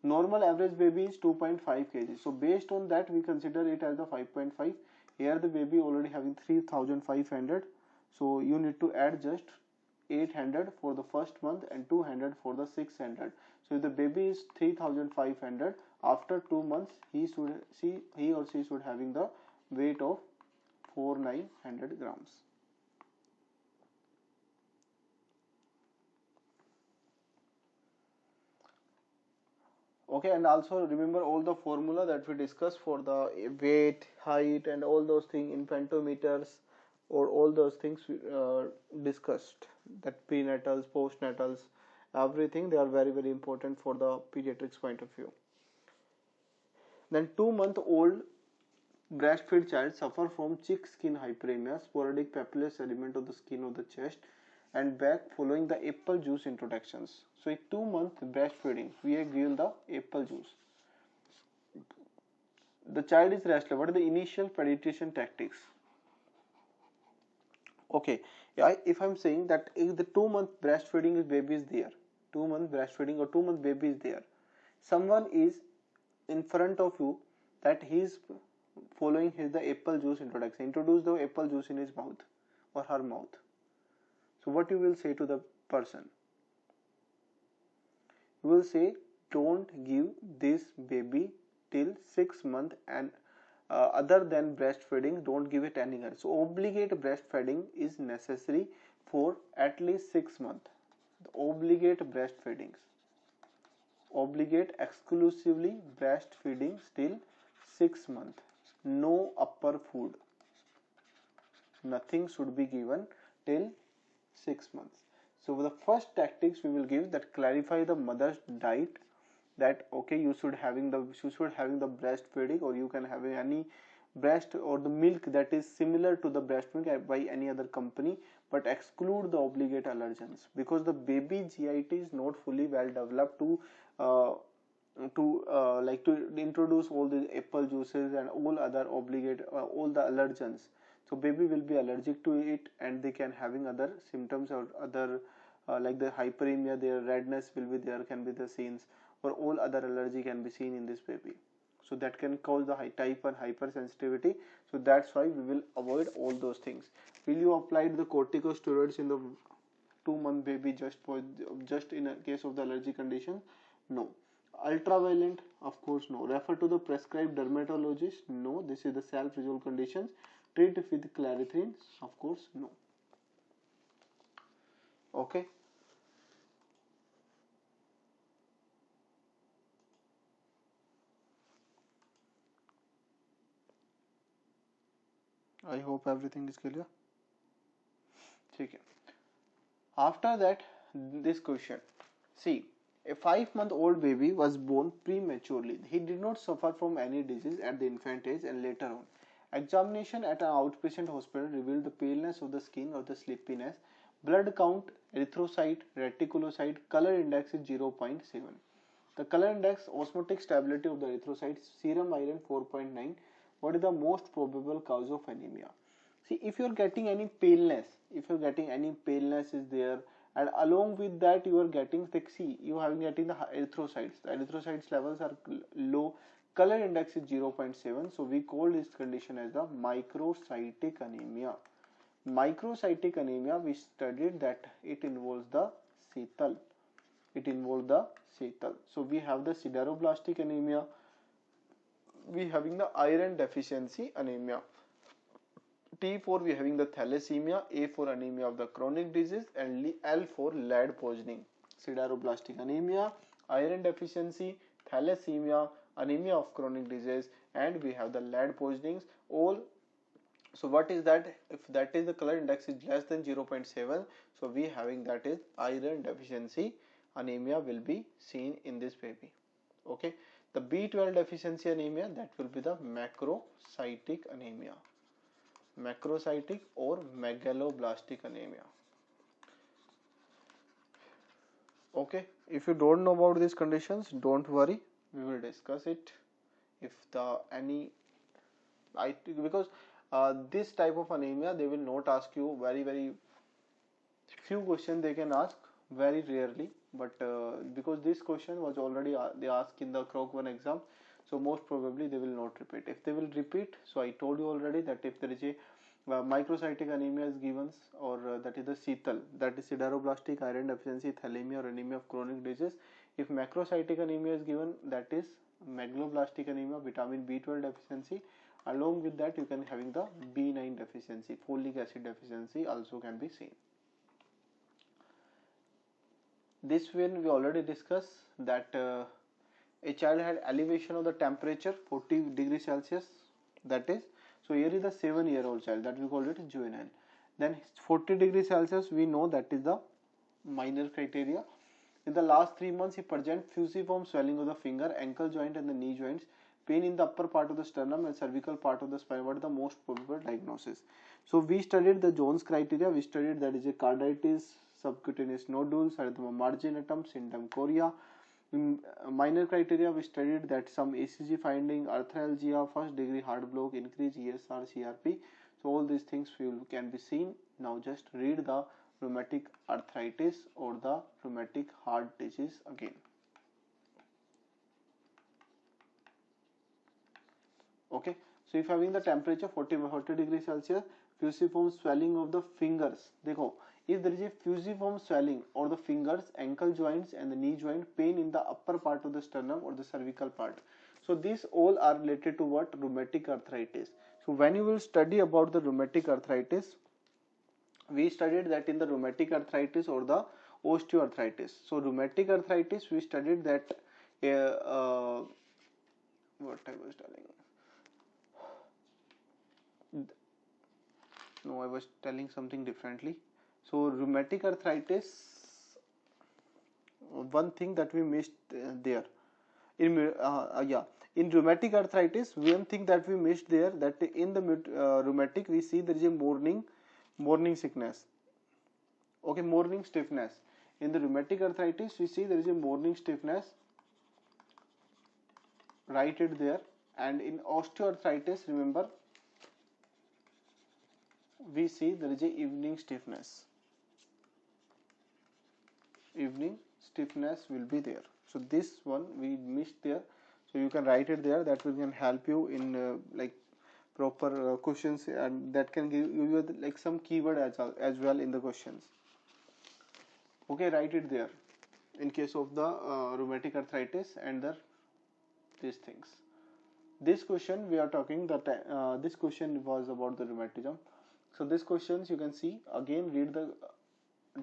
normal average baby is 2.5 kg. So based on that we consider it as a 5.5. Here the baby already having 3500. So you need to add just 800 for the first month and 200 for the 600. So if the baby is 3500, after 2 months he or she should having the weight of 4900 grams. Okay, and also remember all the formula that we discussed for the weight, height, and all those things in femtometers, or all those things we discussed, that prenatals, postnatals, everything, they are very, very important for the pediatrics point of view. Then 2-month-old breastfed child suffer from cheek skin hyperemia, sporadic papillary sediment of the skin of the chest, and back following the apple juice introductions. So in 2 months breastfeeding, we have given the apple juice. The child is restless. What are the initial pediatrician tactics? Okay, if I'm saying that if the 2 month breastfeeding baby is there, 2 month breastfeeding or 2 month baby is there, someone is in front of you that he is following the apple juice introduction. Introduce the apple juice in his mouth or her mouth. So what you will say to the person? You will say, don't give this baby till 6 months, and other than breastfeeding, don't give it any other. So obligate breastfeeding is necessary for at least 6 months. The obligate breastfeedings, obligate exclusively breastfeeding till 6 months. No upper food. Nothing should be given till 6 months. So the first tactics we will give, that clarify the mother's diet, that okay, you should having the breastfeeding, or you can have any breast or the milk that is similar to the breast milk by any other company, but exclude the obligate allergens, because the baby GIT is not fully well developed to introduce all the apple juices and all other obligate all the allergens. So baby will be allergic to it, and they can having other symptoms or other like the hyperemia, their redness will be there, can be the scenes, or all other allergy can be seen in this baby. So that can cause the type 1 hypersensitivity. So that's why we will avoid all those things. Will you apply the corticosteroids in the 2 month baby just in a case of the allergy condition? No. Ultraviolent, of course no. Refer to the prescribed dermatologist? No. This is the self-resolved conditions. Treat with clarithrine? Of course no. Okay. I hope everything is clear. Okay. After that, this question. See, a 5-month-old baby was born prematurely. He did not suffer from any disease at the infant age, and later on, examination at an outpatient hospital revealed the paleness of the skin or the sleepiness. Blood count, erythrocyte, reticulocyte, color index is 0.7. The color index, osmotic stability of the erythrocytes, serum iron 4.9. What is the most probable cause of anemia? See, if you are getting any paleness, is there, and along with that you are getting, like, see, you are getting the erythrocytes. The erythrocytes levels are low. Color index is 0.7. So we call this condition as the microcytic anemia. Microcytic anemia, we studied that it involves the Setal. So we have the sideroblastic anemia. We having the iron deficiency anemia. T for we having the thalassemia, A for anemia of the chronic disease, and L for lead poisoning. Sideroblastic anemia, iron deficiency, thalassemia, anemia of chronic disease, and we have the lead poisonings. All. So what is that? If that is the color index is less than 0.7, so we having that is iron deficiency anemia will be seen in this baby. Okay. The B12 deficiency anemia, that will be the macrocytic anemia. Macrocytic or megaloblastic anemia. Okay, if you don't know about these conditions, don't worry, we will discuss it. If the any because this type of anemia, they will not ask you, very few questions they can ask, very rarely, but because this question was already they asked in the Croc 1 exam, so most probably they will not repeat. If they will repeat, so I told you already that if there is a microcytic anemia is given, or that is the Setal, that is sideroblastic, iron deficiency, thalassemia, or anemia of chronic disease. If macrocytic anemia is given, that is megaloblastic anemia, vitamin B12 deficiency. Along with that, you can having the B9 deficiency, folic acid deficiency also can be seen. This one we already discussed, that a child had elevation of the temperature 40 degrees Celsius, that is, so here is the 7-year-old child, that we call it juvenile. Then 40 degrees Celsius, we know that is the minor criteria. In the last 3 months, he presents fusiform swelling of the finger, ankle joint and the knee joints, pain in the upper part of the sternum and cervical part of the spine. What is the most probable diagnosis? So we studied the Jones criteria. We studied that is a carditis, subcutaneous nodules, erythema marginatum, syndrome chorea. In minor criteria, we studied that some ECG finding, arthralgia, first degree heart block, increase ESR, CRP. So all these things can be seen. Now just read the rheumatic arthritis or the rheumatic heart disease again. Okay, so if having the temperature 40 degrees Celsius, fusiform swelling of the fingers. देखो, if there is a fusiform swelling or the fingers, ankle joints and the knee joint, pain in the upper part of the sternum or the cervical part. So these all are related to what? Rheumatic arthritis. So when you will study about the rheumatic arthritis, we studied that in the rheumatic arthritis or the osteoarthritis. So rheumatic arthritis, we studied that what I was telling. No, I was telling something differently. So rheumatic arthritis, one thing that we missed there in in rheumatic arthritis, one thing that we missed there, that in the rheumatic we see there is a morning sickness. Okay, morning stiffness. In the rheumatic arthritis we see there is a morning stiffness, write it there. And in osteoarthritis, remember, we see there is a evening stiffness. Evening stiffness will be there. So this one we missed there. So you can write it there. That will can help you in like proper questions, and that can give you like some keyword as well in the questions. Okay, write it there in case of the rheumatic arthritis and these things. This question we are talking that this question was about the rheumatism. So these questions you can see again, read the,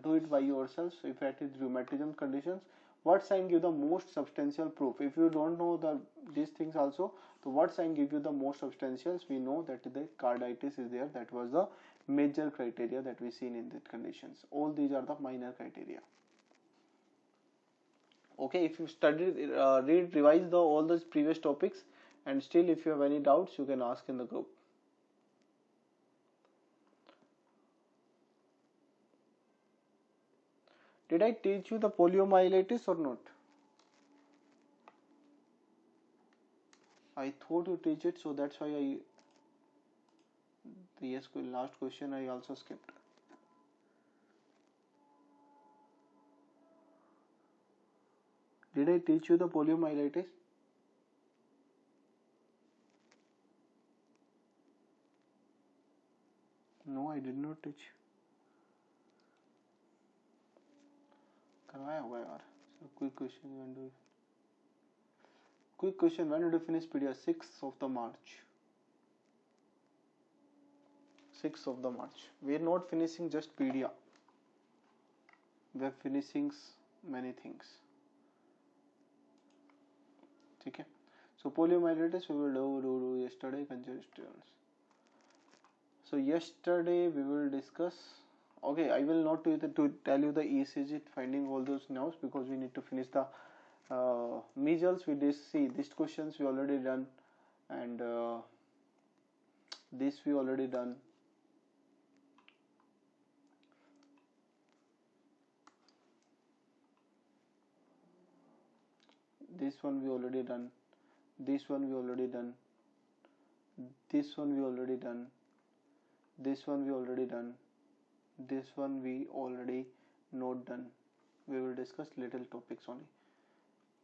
do it by yourself. So if it is rheumatism conditions, what sign give the most substantial proof? If you don't know these things also, so what sign give you the most substantials? We know that the carditis is there. That was the major criteria that we seen in the conditions. All these are the minor criteria. Okay, if you studied, revise all those previous topics, and still if you have any doubts, you can ask in the group. Did I teach you the poliomyelitis or not? I thought you teach it, so that's why the last question I also skipped. Did I teach you the poliomyelitis? No, I did not teach. करवाया होगा यार. So quick question, when do you? Quick question, when did you finish PDF? 6th of the March. 6th of the March. We are not finishing just PDF. We are finishing many things. Okay. So poliomyelitis we will do yesterday. Congestions. So yesterday we will discuss. Okay, I will not to tell you the ECG finding all those nerves, because we need to finish the measles. We did see these questions we already done, and this we already done. This one we already done. This one we already done. This one we already done. This one we already done. This one we already not done. We will discuss little topics only.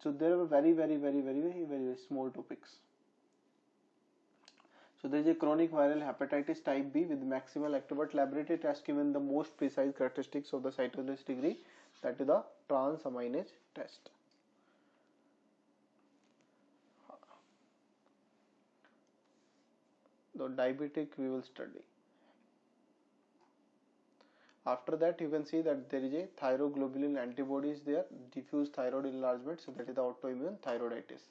So there are very small topics. So there is a chronic viral hepatitis type B with maximal active laboratory test given the most precise characteristics of the cytolysis degree, that is the transaminase test. The diabetic we will study. After that, you can see that there is a thyroglobulin antibodies there, diffuse thyroid enlargement, so that is the autoimmune thyroiditis.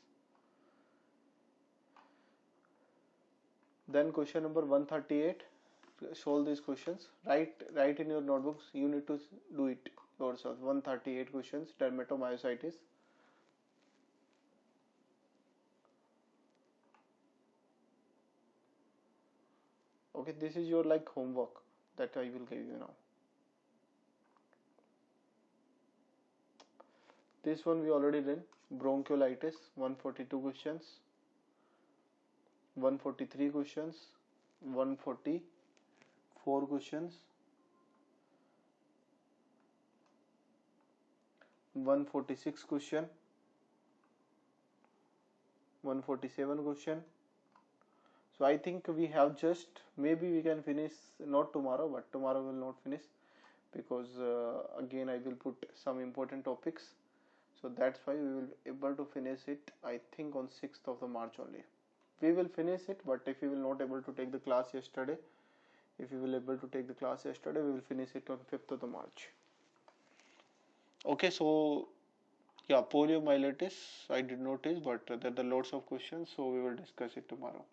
Then question number 138, solve these questions. Write in your notebooks. You need to do it yourself. 138 questions, dermatomyositis. Okay, this is your like homework that I will give you now. this one we already did. Bronchiolitis, 142 questions, 143 questions, 144 questions, 146 question, 147 question. So I think we have just, maybe we can finish not tomorrow, but tomorrow we will not finish because again I will put some important topics. So that's why we will able to finish it, I think, on 6th of the March only. We will finish it, but if we will not able to take the class yesterday, if we will able to take the class yesterday, we will finish it on 5th of the March. Okay, so yeah, poliomyelitis I did notice, but there are lots of questions, so we will discuss it tomorrow.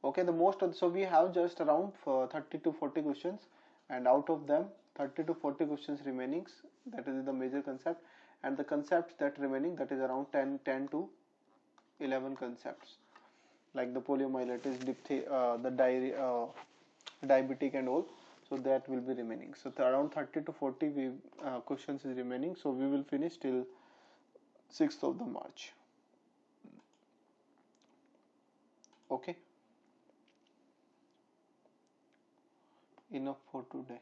Okay, so we have just around 30 to 40 questions, and out of them 30 to 40 questions remaining, that is the major concept, and the concepts that remaining, that is around 10 to 11 concepts, like the poliomyelitis, the diabetic and all, so that will be remaining. So around 30 to 40 questions is remaining, so we will finish till 6th of the March. Okay, enough for today.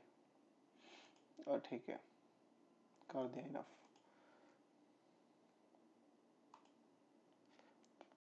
ठीक है, कर दिया enough.